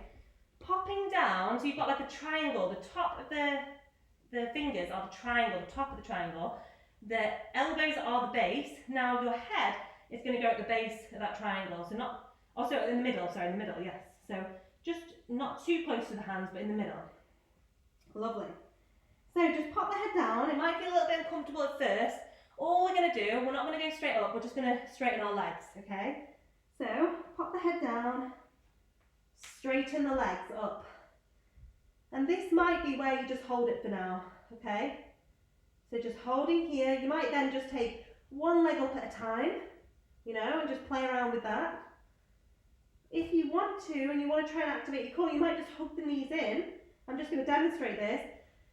popping down, so you've got like a triangle, the top of the fingers are the triangle, the top of the triangle, the elbows are the base. Now your head is gonna go at the base of that triangle, so not, also in the middle, yes. So just not too close to the hands, but in the middle. Lovely. So just pop the head down. It might feel a little bit uncomfortable at first. All we're going to do, we're not going to go straight up, we're just going to straighten our legs, okay? So pop the head down, straighten the legs up. And this might be where you just hold it for now, okay? So just holding here. You might then just take one leg up at a time, you know, and just play around with that. If you want to, and you want to try and activate your core, you might just hug the knees in. I'm just going to demonstrate this.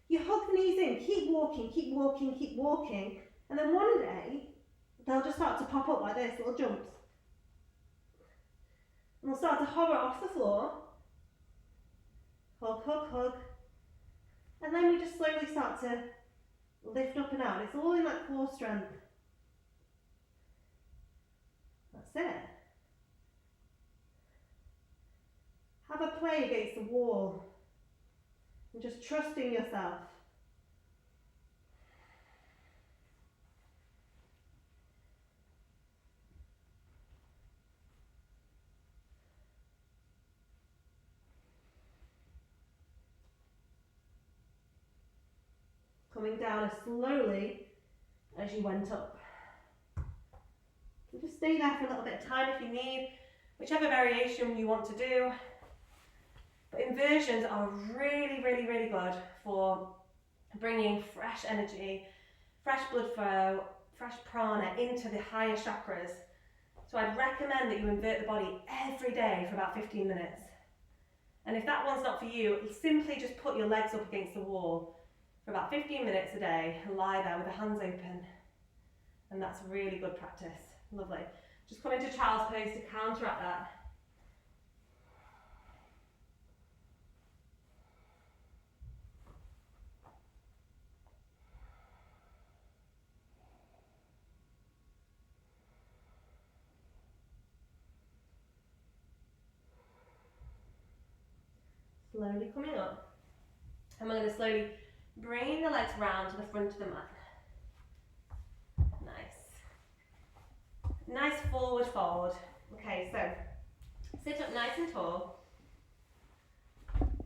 You hug the knees in, keep walking, keep walking, keep walking, and then one day, they'll just start to pop up like this, little jumps. And they'll start to hover off the floor. Hug, hug, hug. And then we just slowly start to lift up and out. It's all in that core strength. That's it. Have a play against the wall and just trusting yourself. Coming down as slowly as you went up. And just stay there for a little bit of time if you need, whichever variation you want to do. But inversions are really, really, really good for bringing fresh energy, fresh blood flow, fresh prana into the higher chakras. So I'd recommend that you invert the body every day for about 15 minutes. And if that one's not for you, simply just put your legs up against the wall for about 15 minutes a day and lie there with the hands open. And that's really good practice. Lovely. Just come into child's pose to counteract that. Slowly coming up, and we're going to slowly bring the legs round to the front of the mat. Nice forward fold. Okay, so sit up nice and tall.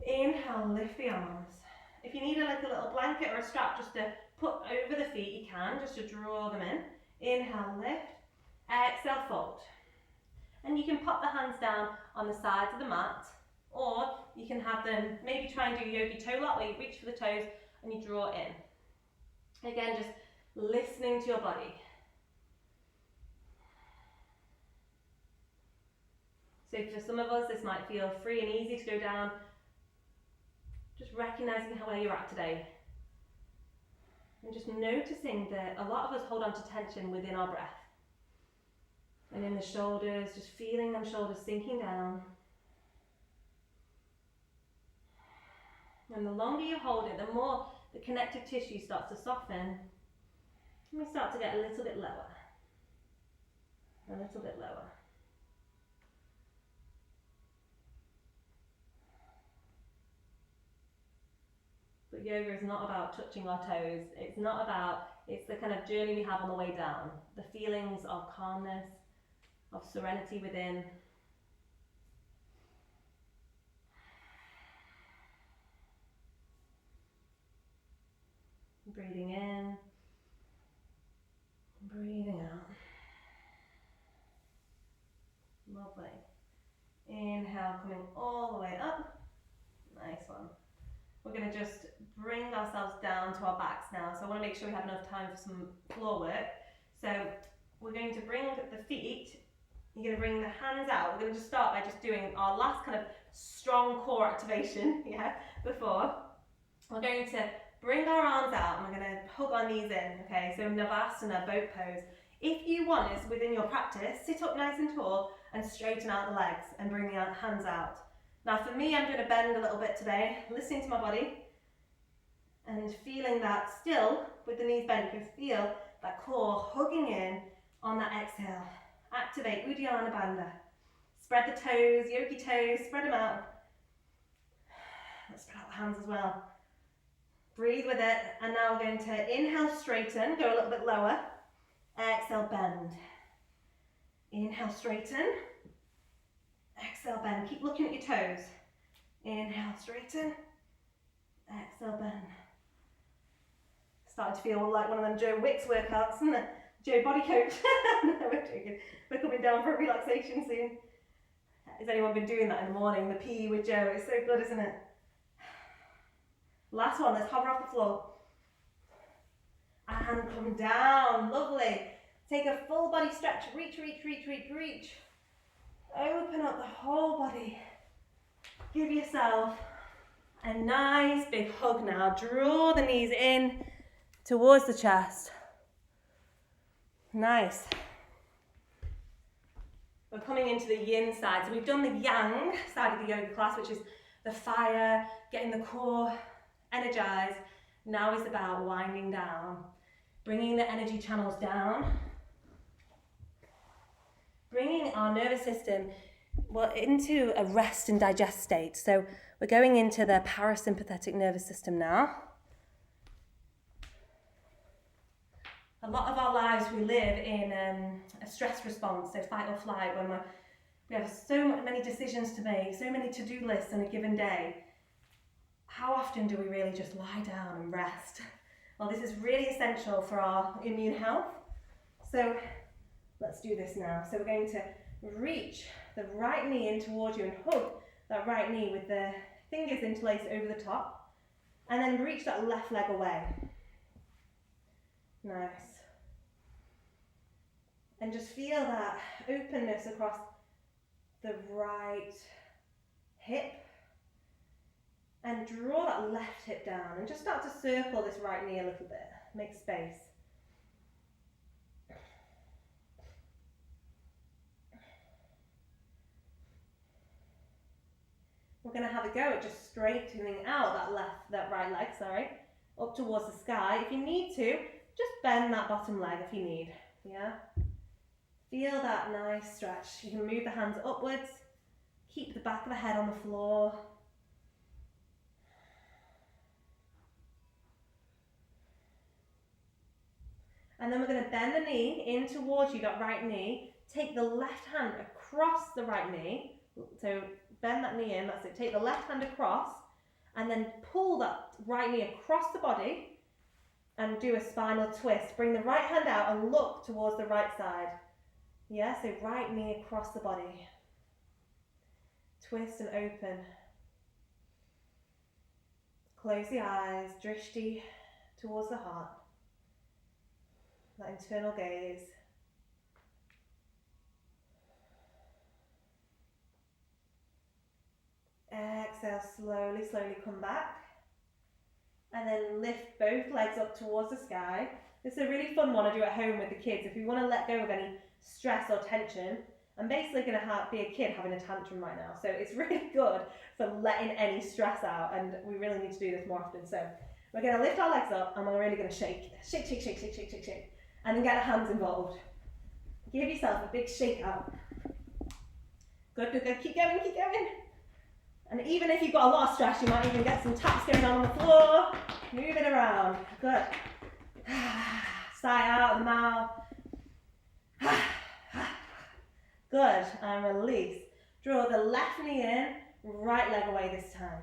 Inhale, lift the arms. If you need like a little blanket or a strap just to put over the feet, you can, just to draw them in. Inhale, lift. Exhale, fold. And you can pop the hands down on the sides of the mat, or you can have them, maybe try and do yogi toe lock, where you reach for the toes and you draw in. Again, just listening to your body. So for some of us, this might feel free and easy to go down. Just recognizing where you're at today. And just noticing that a lot of us hold on to tension within our breath. And in the shoulders, just feeling them shoulders sinking down. And the longer you hold it, the more the connective tissue starts to soften. And we start to get a little bit lower. A little bit lower. But yoga is not about touching our toes. It's not about, it's the kind of journey we have on the way down. The feelings of calmness, of serenity within. Breathing in, breathing out. Lovely. Inhale, coming all the way up. Nice one. We're going to just bring ourselves down to our backs now. So I want to make sure we have enough time for some floor work. So we're going to bring the feet, you're going to bring the hands out. We're going to just start by just doing our last kind of strong core activation, before. We're going to bring our arms out and we're going to hug our knees in, okay? So Navasana, boat pose. If you want, is within your practice, sit up nice and tall and straighten out the legs and bring the hands out. Now for me, I'm going to bend a little bit today, listening to my body and feeling that still, with the knees bent, you can feel that core hugging in on that exhale. Activate Uddiyana Bandha. Spread the toes, yogi toes, spread them out. Let's spread out the hands as well. Breathe with it, and now we're going to inhale, straighten, go a little bit lower. Exhale, bend. Inhale, straighten. Exhale, bend. Keep looking at your toes. Inhale, straighten. Exhale, bend. Starting to feel like one of them Joe Wicks workouts, isn't it? Joe Body Coach. No, we're joking. We're coming down for a relaxation soon. Has anyone been doing that in the morning? The PE with Joe. It's so good, isn't it? Last one. Let's hover off the floor. And come down. Lovely. Take a full body stretch. Reach, reach, reach, reach, reach. Open up the whole body. Give yourself a nice big hug now. Draw the knees in towards the chest. Nice. We're coming into the yin side. So we've done the yang side of the yoga class, which is the fire, getting the core energized. Now it's about winding down, bringing the energy channels down, bringing our nervous system into a rest and digest state. So we're going into the parasympathetic nervous system now. A lot of our lives we live in a stress response, so fight or flight, when we have so many decisions to make, so many to-do lists in a given day. How often do we really just lie down and rest? Well, this is really essential for our immune health. So let's do this now. So we're going to reach the right knee in towards you and hug that right knee with the fingers interlaced over the top. And then reach that left leg away. Nice. And just feel that openness across the right hip. And draw that left hip down and just start to circle this right knee a little bit. Make space. We're going to have a go at just straightening out that right leg, up towards the sky. If you need to, just bend that bottom leg if you need, Feel that nice stretch. You can move the hands upwards, keep the back of the head on the floor. And then we're going to bend the knee in towards you, that right knee. Take the left hand across the right knee. So bend that knee in, that's it. Take the left hand across and then pull that right knee across the body and do a spinal twist. Bring the right hand out and look towards the right side. So right knee across the body. Twist and open. Close the eyes, drishti towards the heart. That internal gaze. exhale, slowly, slowly come back. And then lift both legs up towards the sky. This is a really fun one to do at home with the kids. If you want to let go of any stress or tension, I'm basically going to be a kid having a tantrum right now. So it's really good for letting any stress out, and we really need to do this more often. So we're going to lift our legs up and we're really going to shake. Shake, shake, shake, shake, shake, shake, shake. And then get our hands involved. Give yourself a big shake out. Good, good, good. Keep going, keep going. And even if you've got a lot of stress, you might even get some taps going on the floor. Move it around. Good. Sigh out of the mouth. Good. And release. Draw the left knee in, right leg away this time.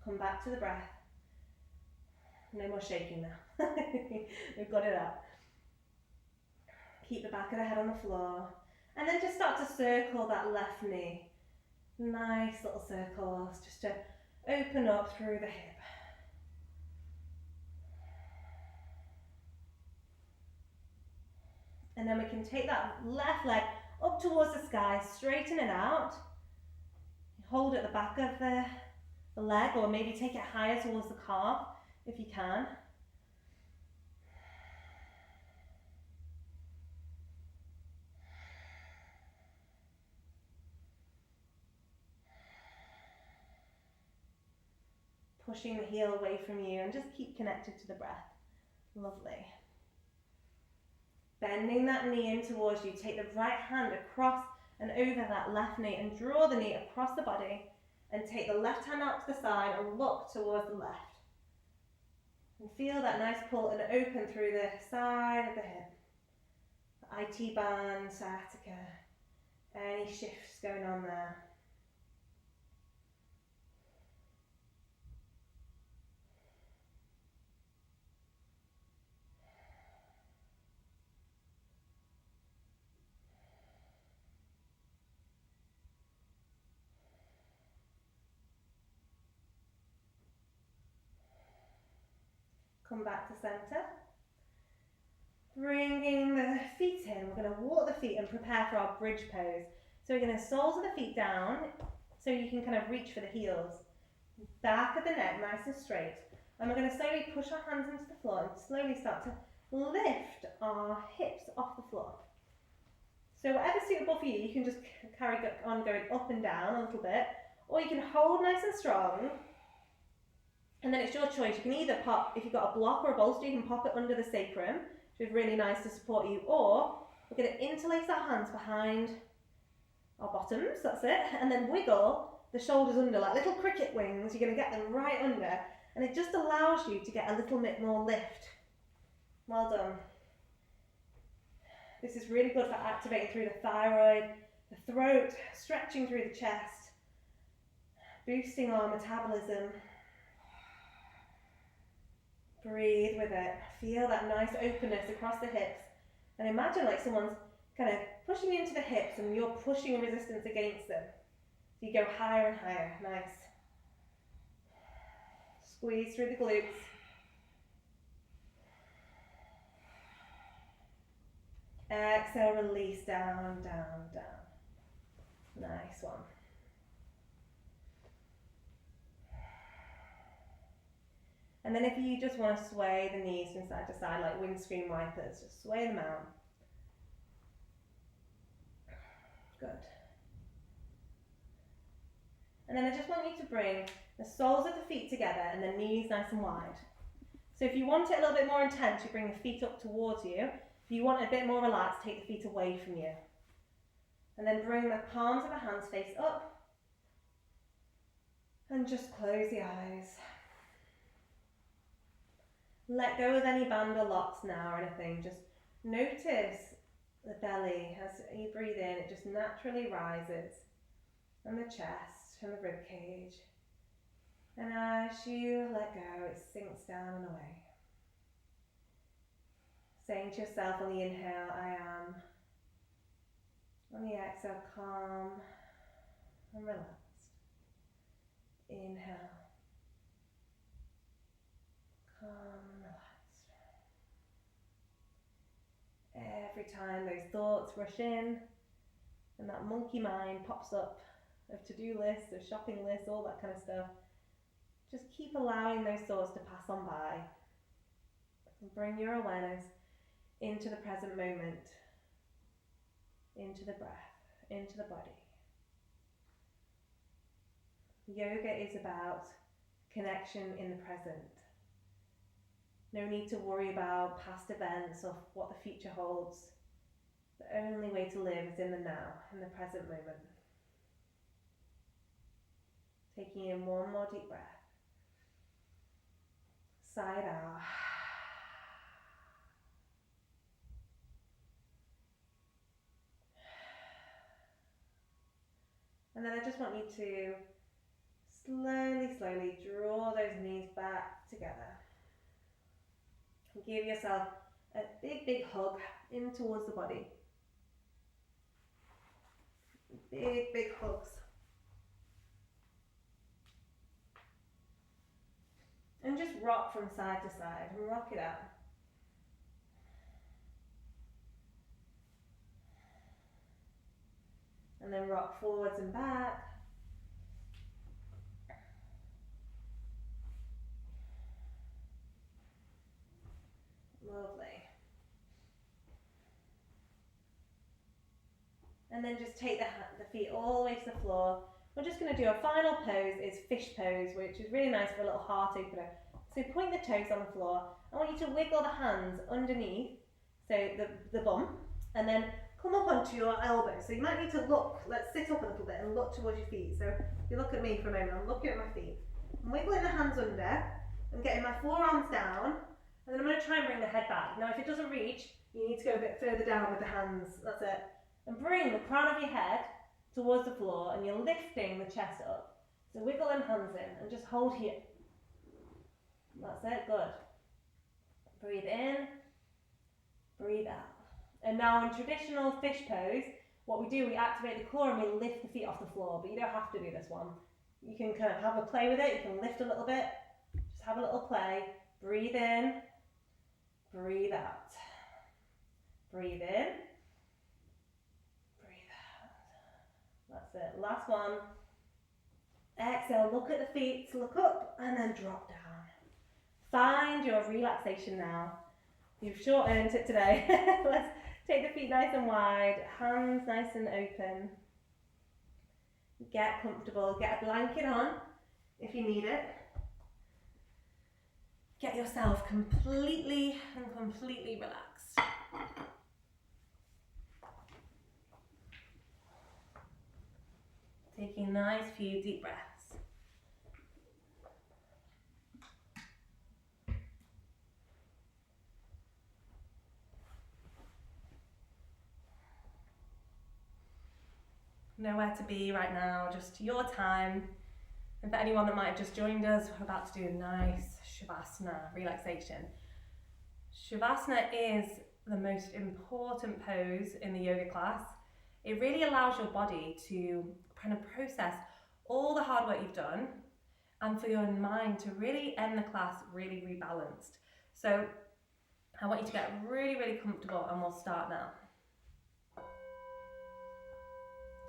Come back to the breath. No more shaking now. We've got it out. Keep the back of the head on the floor. And then just start to circle that left knee. Nice little circles, just to open up through the hip. And then we can take that left leg up towards the sky, straighten it out. Hold at the back of the leg, or maybe take it higher towards the calf if you can. Pushing the heel away from you and just keep connected to the breath. Lovely. Bending that knee in towards you, take the right hand across and over that left knee and draw the knee across the body and take the left hand out to the side and look towards the left. And feel that nice pull and open through the side of the hip. The IT band, sciatica, any shifts going on there. Come back to center. Bringing the feet in, we're going to walk the feet and prepare for our bridge pose. So we're going to soles of the feet down, so you can kind of reach for the heels. Back of the neck, nice and straight. And we're going to slowly push our hands into the floor and slowly start to lift our hips off the floor. So whatever's suitable for you, you can just carry on going up and down a little bit, or you can hold nice and strong. And then it's your choice. You can either pop, if you've got a block or a bolster, you can pop it under the sacrum, which is really nice to support you, or we're going to interlace our hands behind our bottoms, that's it, and then wiggle the shoulders under like little cricket wings. You're going to get them right under, and it just allows you to get a little bit more lift. Well done. This is really good for activating through the thyroid, the throat, stretching through the chest, boosting our metabolism. Breathe with it. Feel that nice openness across the hips. And imagine like someone's kind of pushing you into the hips and you're pushing resistance against them. So you go higher and higher. Nice. Squeeze through the glutes. Exhale, release down, down, down. Nice one. And then if you just want to sway the knees from side to side like windscreen wipers, just sway them out. Good. And then I just want you to bring the soles of the feet together and the knees nice and wide. So if you want it a little bit more intense, you bring the feet up towards you. If you want it a bit more relaxed, take the feet away from you. And then bring the palms of the hands face up. And just close the eyes. Let go of any band or locks now or anything. Just notice the belly. As you breathe in, it just naturally rises. And the chest and the rib cage. And as you let go, it sinks down and away. Saying to yourself on the inhale, I am. On the exhale, calm and relaxed. Inhale. Calm and relaxed. Every time those thoughts rush in and that monkey mind pops up of to-do lists, of shopping lists, all that kind of stuff. Just keep allowing those thoughts to pass on by and bring your awareness into the present moment, into the breath, into the body. Yoga is about connection in the present. No need to worry about past events or what the future holds. The only way to live is in the now, in the present moment. Taking in one more deep breath. Side out. And then I just want you to slowly draw those knees back together. Give yourself a big hug in towards the body. Big hugs. And just rock from side to side and rock it out. And then rock forwards and back. Lovely. And then just take the feet all the way to the floor. We're just going to do a final pose, is fish pose, which is really nice for a little heart opener. So point the toes on the floor. I want you to wiggle the hands underneath, so the bum, and then come up onto your elbows. So you might need to look, let's sit up a little bit and look towards your feet. So if you look at me for a moment, I'm looking at my feet. I'm wiggling the hands under, I'm getting my forearms down, and then I'm going to try and bring the head back. Now if it doesn't reach, you need to go a bit further down with the hands, that's it. And bring the crown of your head towards the floor, and you're lifting the chest up. So wiggle them hands in and just hold here. That's it, good. Breathe in, breathe out. And now in traditional fish pose, what we do, we activate the core and we lift the feet off the floor, but you don't have to do this one. You can kind of have a play with it, you can lift a little bit, just have a little play. Breathe in, breathe out. Breathe in, breathe out. That's it, last one. Exhale, look at the feet, look up, and then drop down. Find your relaxation now. You've sure earned it today. Let's take the feet nice and wide, hands nice and open. Get comfortable, get a blanket on if you need it. Get yourself completely relaxed. Taking a nice few deep breaths. Nowhere to be right now, just your time. And for anyone that might have just joined us, we're about to do a nice Shavasana relaxation. Shavasana is the most important pose in the yoga class. It really allows your body to kind of process all the hard work you've done and for your mind to really end the class really rebalanced. So I want you to get really comfortable, and we'll start now.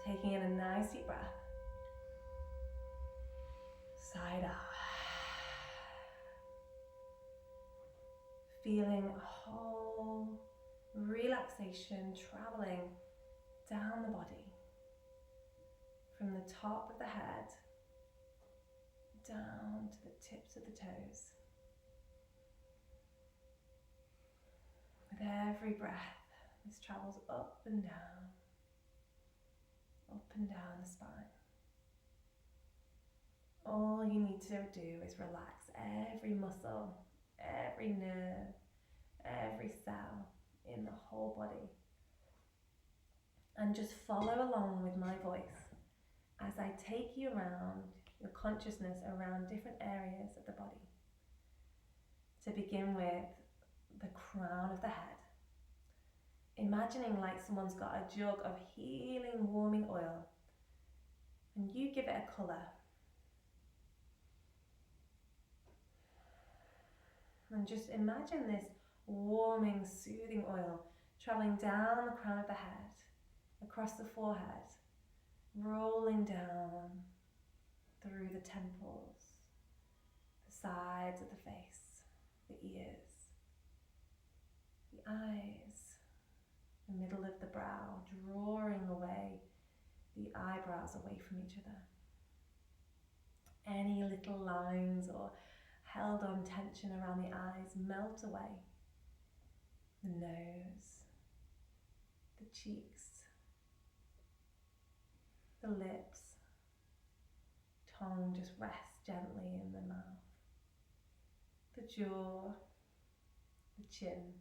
Taking in a nice deep breath. Side out. Feeling a whole relaxation traveling down the body. From the top of the head down to the tips of the toes. With every breath, this travels up and down the spine. All you need to do is relax every muscle, every nerve, every cell in the whole body. And just follow along with my voice as I take you around your consciousness around different areas of the body. To begin with the crown of the head. Imagining like someone's got a jug of healing, warming oil, and you give it a colour. And just imagine this warming, soothing oil travelling down the crown of the head across the forehead, rolling down through the temples, the sides of the face, the ears, the eyes, the middle of the brow, drawing away the eyebrows away from each other. Any little lines or held on tension around the eyes melt away. The nose, the cheeks, the lips, tongue just rests gently in the mouth, the jaw, the chin,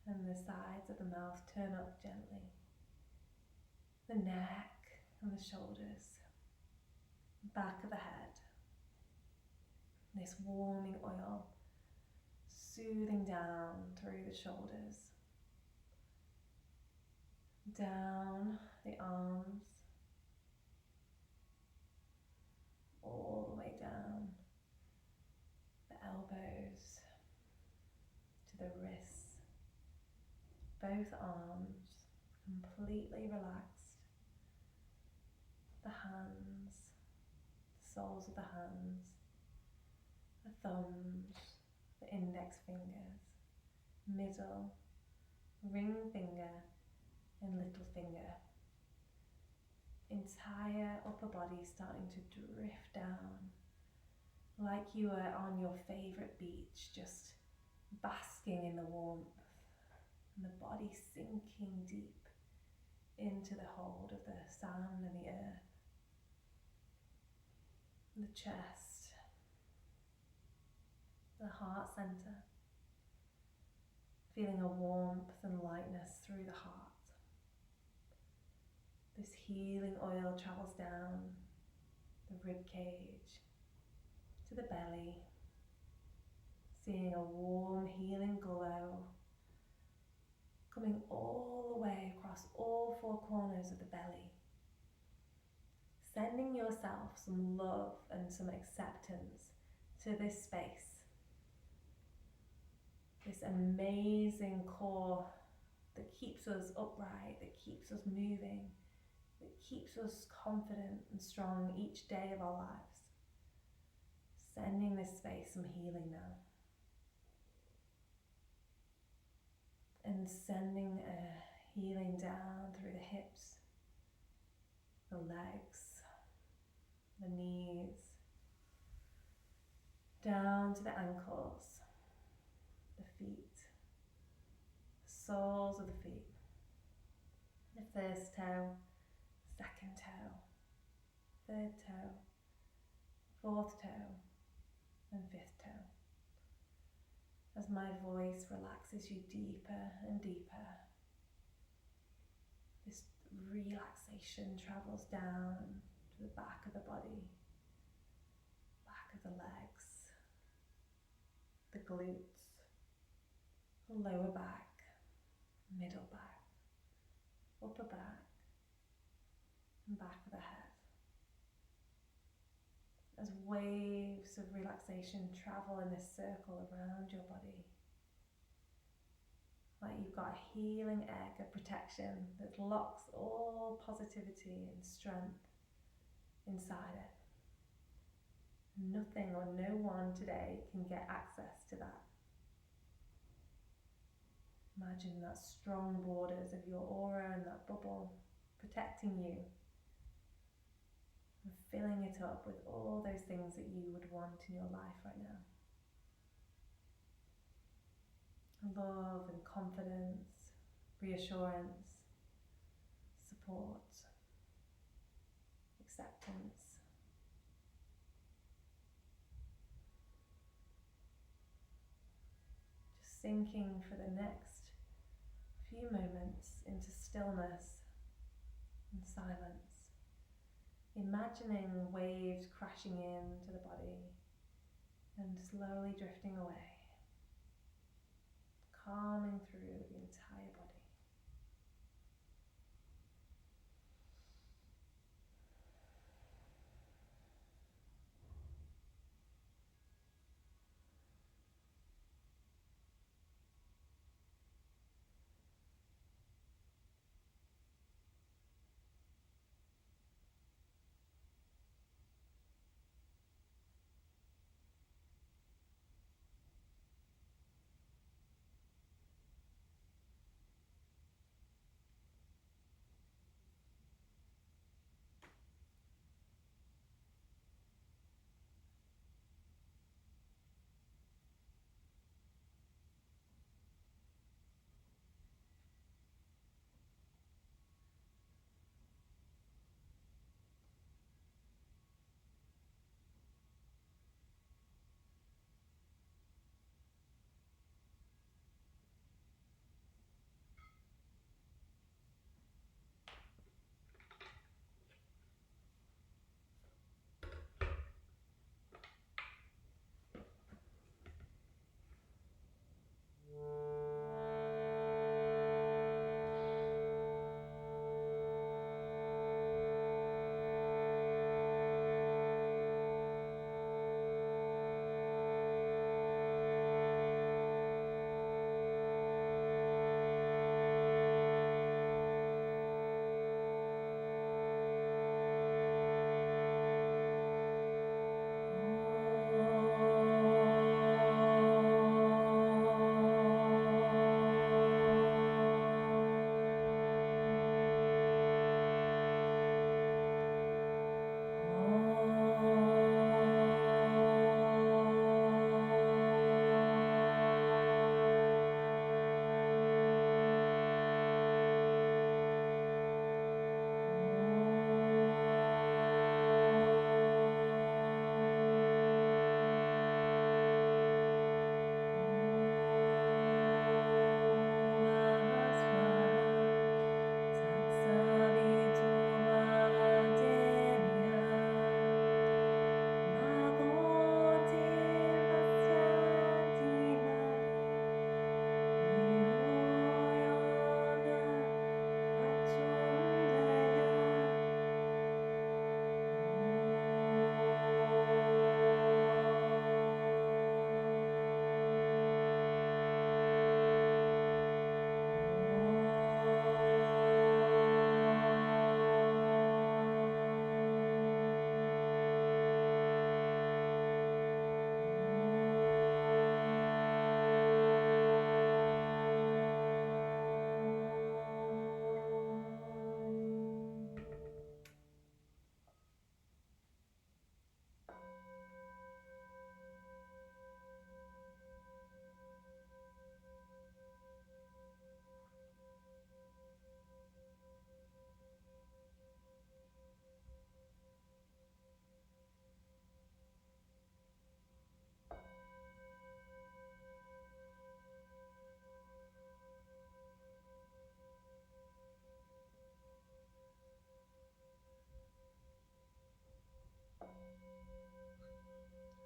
and the sides of the mouth turn up gently, the neck and the shoulders, back of the head. This warming oil soothing down through the shoulders, down the arms, all the way down the elbows to the wrists, both arms completely relaxed, the hands, the soles of the hands, the thumbs, the index fingers, middle, ring finger and little finger. Entire upper body starting to drift down like you were on your favourite beach, just basking in the warmth, and the body sinking deep into the hold of the sand and the earth. The chest, the heart centre, feeling a warmth and lightness through the heart. This healing oil travels down the rib cage to the belly, seeing a warm healing glow coming all the way across all four corners of the belly. Sending yourself some love and some acceptance to this space, this amazing core that keeps us upright, that keeps us moving, that keeps us confident and strong each day of our lives. Sending this space some healing now. And sending a healing down through the hips, the legs, the knees, down to the ankles, the feet, the soles of the feet, the first toe, second toe, third toe, fourth toe, and fifth toe. As my voice relaxes you deeper and deeper, this relaxation travels down to the back of the body, back of the legs, the glutes, the lower back, middle back, upper back, and back of the head. As waves of relaxation travel in this circle around your body, like you've got a healing egg of protection that locks all positivity and strength inside it. Nothing or no one today can get access to that. Imagine that strong borders of your aura and that bubble protecting you, and filling it up with all those things that you would want in your life right now. Love and confidence, reassurance, support, acceptance. Just sinking for the next few moments into stillness and silence. Imagining waves crashing into the body and slowly drifting away, calming through the entire body.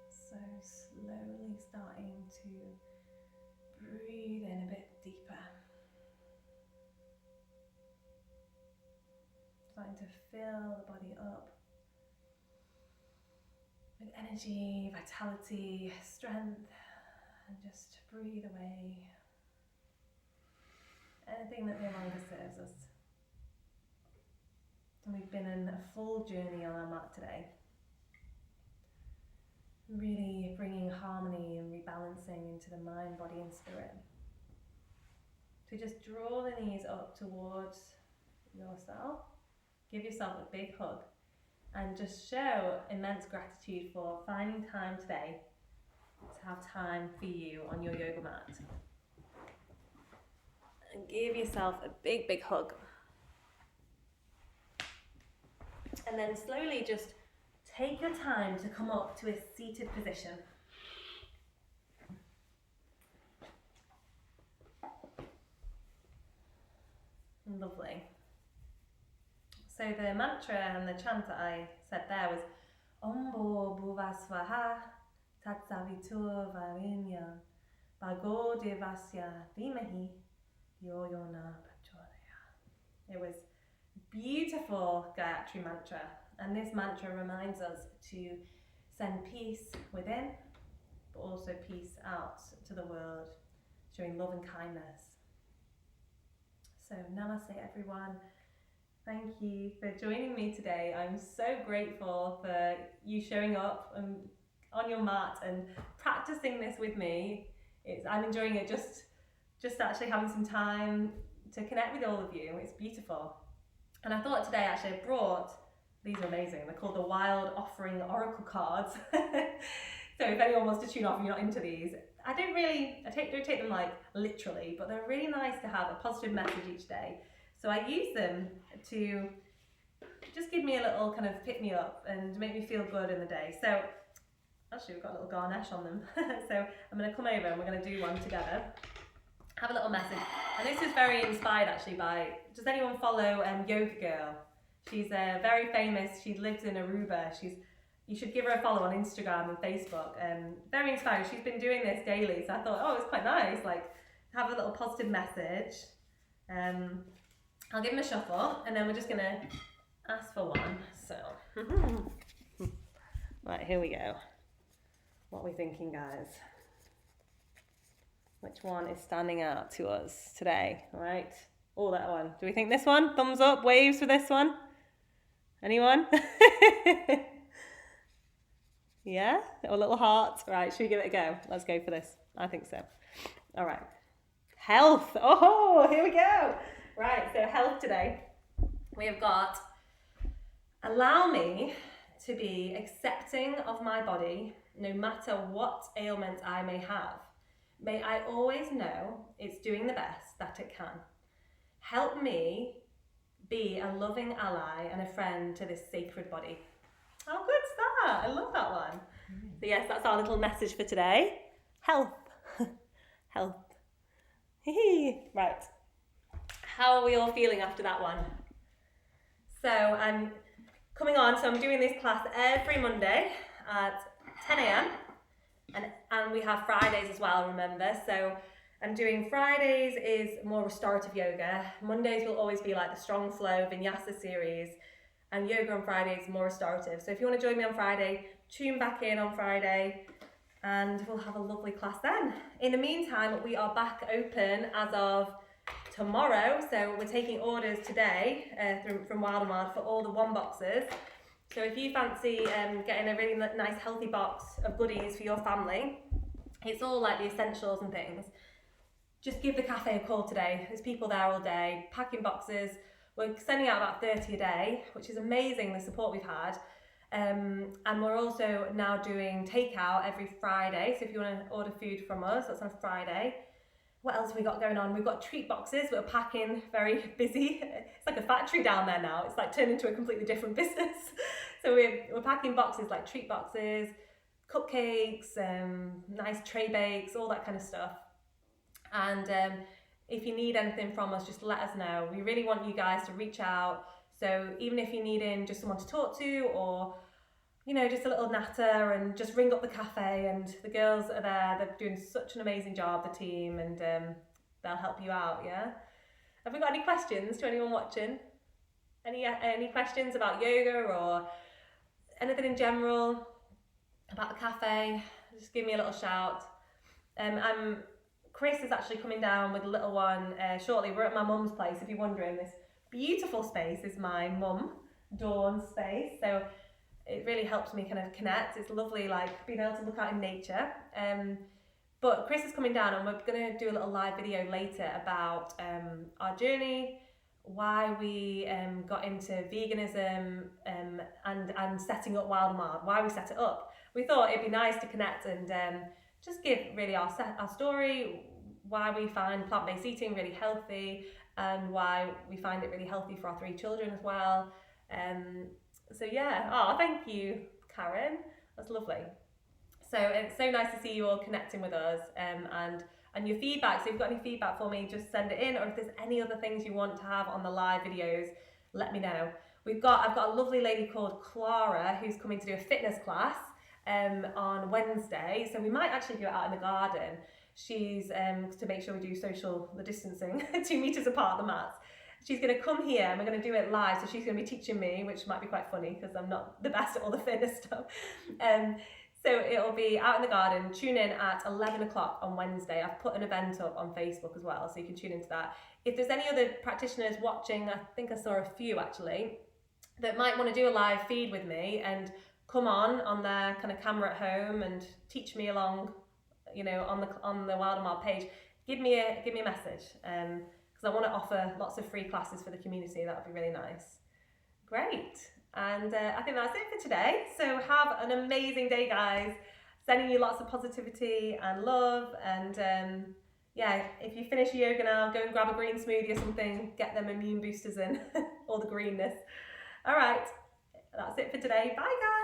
So slowly starting to breathe in a bit deeper. Starting to fill the body up with energy, vitality, strength, and just breathe away anything that no longer serves us. And we've been on a full journey on our mat today. Really bringing harmony and rebalancing into the mind, body and spirit. So just draw the knees up towards yourself. Give yourself a big hug and just show immense gratitude for finding time today to have time for you on your yoga mat. And give yourself a big, big hug. And then slowly just take your time to come up to a seated position. Lovely. So the mantra and the chant that I said there was Ombo Bhuvasvaha Tatsavitur Varinya Bhago Devasya Dhimahi Yo-Yona Prachodaya. It was beautiful Gayatri mantra, and this mantra reminds us to send peace within, but also peace out to the world, showing love and kindness. So namaste everyone. Thank you for joining me today. I'm so grateful for you showing up on your mat and practicing this with me. I'm enjoying it, just actually having some time to connect with all of you. It's beautiful. And I thought today actually I brought, these are amazing, they're called the Wild Offering Oracle cards. So if anyone wants to tune off and you're not into these, I don't take them like literally, but they're really nice to have a positive message each day. So I use them to just give me a little kind of pick me up and make me feel good in the day. So actually we've got a little garnish on them. So I'm going to come over and we're going to do one together. Have a little message. And this is very inspired actually by, does anyone follow Yoga Girl? She's very famous. She lives in Aruba. You should give her a follow on Instagram and Facebook. Very inspiring. She's been doing this daily. So I thought, oh, it's quite nice. Like, have a little positive message. I'll give him a shuffle and then we're just going to ask for one. So, right, here we go. What are we thinking, guys? Which one is standing out to us today? All right. Oh, that one. Do we think this one? Thumbs up, waves for this one? Anyone? Yeah? Or a little heart? Right, should we give it a go? Let's go for this. I think so. All right. Health. Oh, here we go. Right, so health today. We have got, allow me to be accepting of my body, no matter what ailment I may have. May I always know it's doing the best that it can. Help me be a loving ally and a friend to this sacred body. Oh, good start. I love that one. So yes, that's our little message for today. Health. Health. Right. How are we all feeling after that one? So I'm coming on, so I'm doing this class every Monday at 10 a.m. And we have Fridays as well, remember. So I'm doing Fridays is more restorative yoga. Mondays will always be like the strong flow Vinyasa series. And yoga on Friday is more restorative. So if you want to join me on Friday, tune back in on Friday and we'll have a lovely class then. In the meantime, we are back open as of tomorrow. So we're taking orders today from Wild and Wild for all the one boxes. So if you fancy getting a really nice healthy box of goodies for your family, it's all like the essentials and things. Just give the cafe a call today. There's people there all day, packing boxes. We're sending out about 30 a day, which is amazing, the support we've had. And we're also now doing takeout every Friday. So if you want to order food from us, that's on Friday. What else have we got going on? We've got treat boxes. We're packing, very busy. It's like a factory down there now. It's like turned into a completely different business. So we're packing boxes like treat boxes, cupcakes, nice tray bakes, all that kind of stuff. And if you need anything from us, just let us know. We really want you guys to reach out. So even if you're needing just someone to talk to or just a little natter and just ring up the cafe, and the girls are there. They're doing such an amazing job, the team, and they'll help you out, yeah? Have we got any questions to anyone watching? Any questions about yoga or anything in general about the cafe? Just give me a little shout. Chris is actually coming down with a little one shortly. We're at my mum's place, if you're wondering. This beautiful space is my mum, Dawn's space. So it really helps me kind of connect. It's lovely, like being able to look out in nature. But Chris is coming down, and we're going to do a little live video later about our journey, why we got into veganism and setting up Wild and Wild, why we set it up. We thought it'd be nice to connect and just give really our story, why we find plant-based eating really healthy, and why we find it really healthy for our 3 children as well. So yeah, thank you, Karen. That's lovely. So it's so nice to see you all connecting with us, and your feedback. So if you've got any feedback for me, just send it in, or if there's any other things you want to have on the live videos, let me know. I've got a lovely lady called Clara who's coming to do a fitness class on Wednesday, so we might actually do it out in the garden. She's to make sure we do social distancing, 2 meters apart the mats. She's going to come here and we're going to do it live, so she's going to be teaching me, which might be quite funny because I'm not the best at all the fitness stuff. So it'll be out in the garden. Tune in at 11 o'clock on Wednesday. I've put an event up on Facebook as well, so you can tune into that. If there's any other practitioners watching, I think I saw a few actually, that might want to do a live feed with me and come on their kind of camera at home and teach me along, on the Wild and Wild page, give me a message, because I want to offer lots of free classes for the community. That would be really nice. Great. And I think that's it for today. So have an amazing day, guys. Sending you lots of positivity and love. And if you finish yoga now, go and grab a green smoothie or something. Get them immune boosters in, all the greenness. All right, that's it for today. Bye, guys.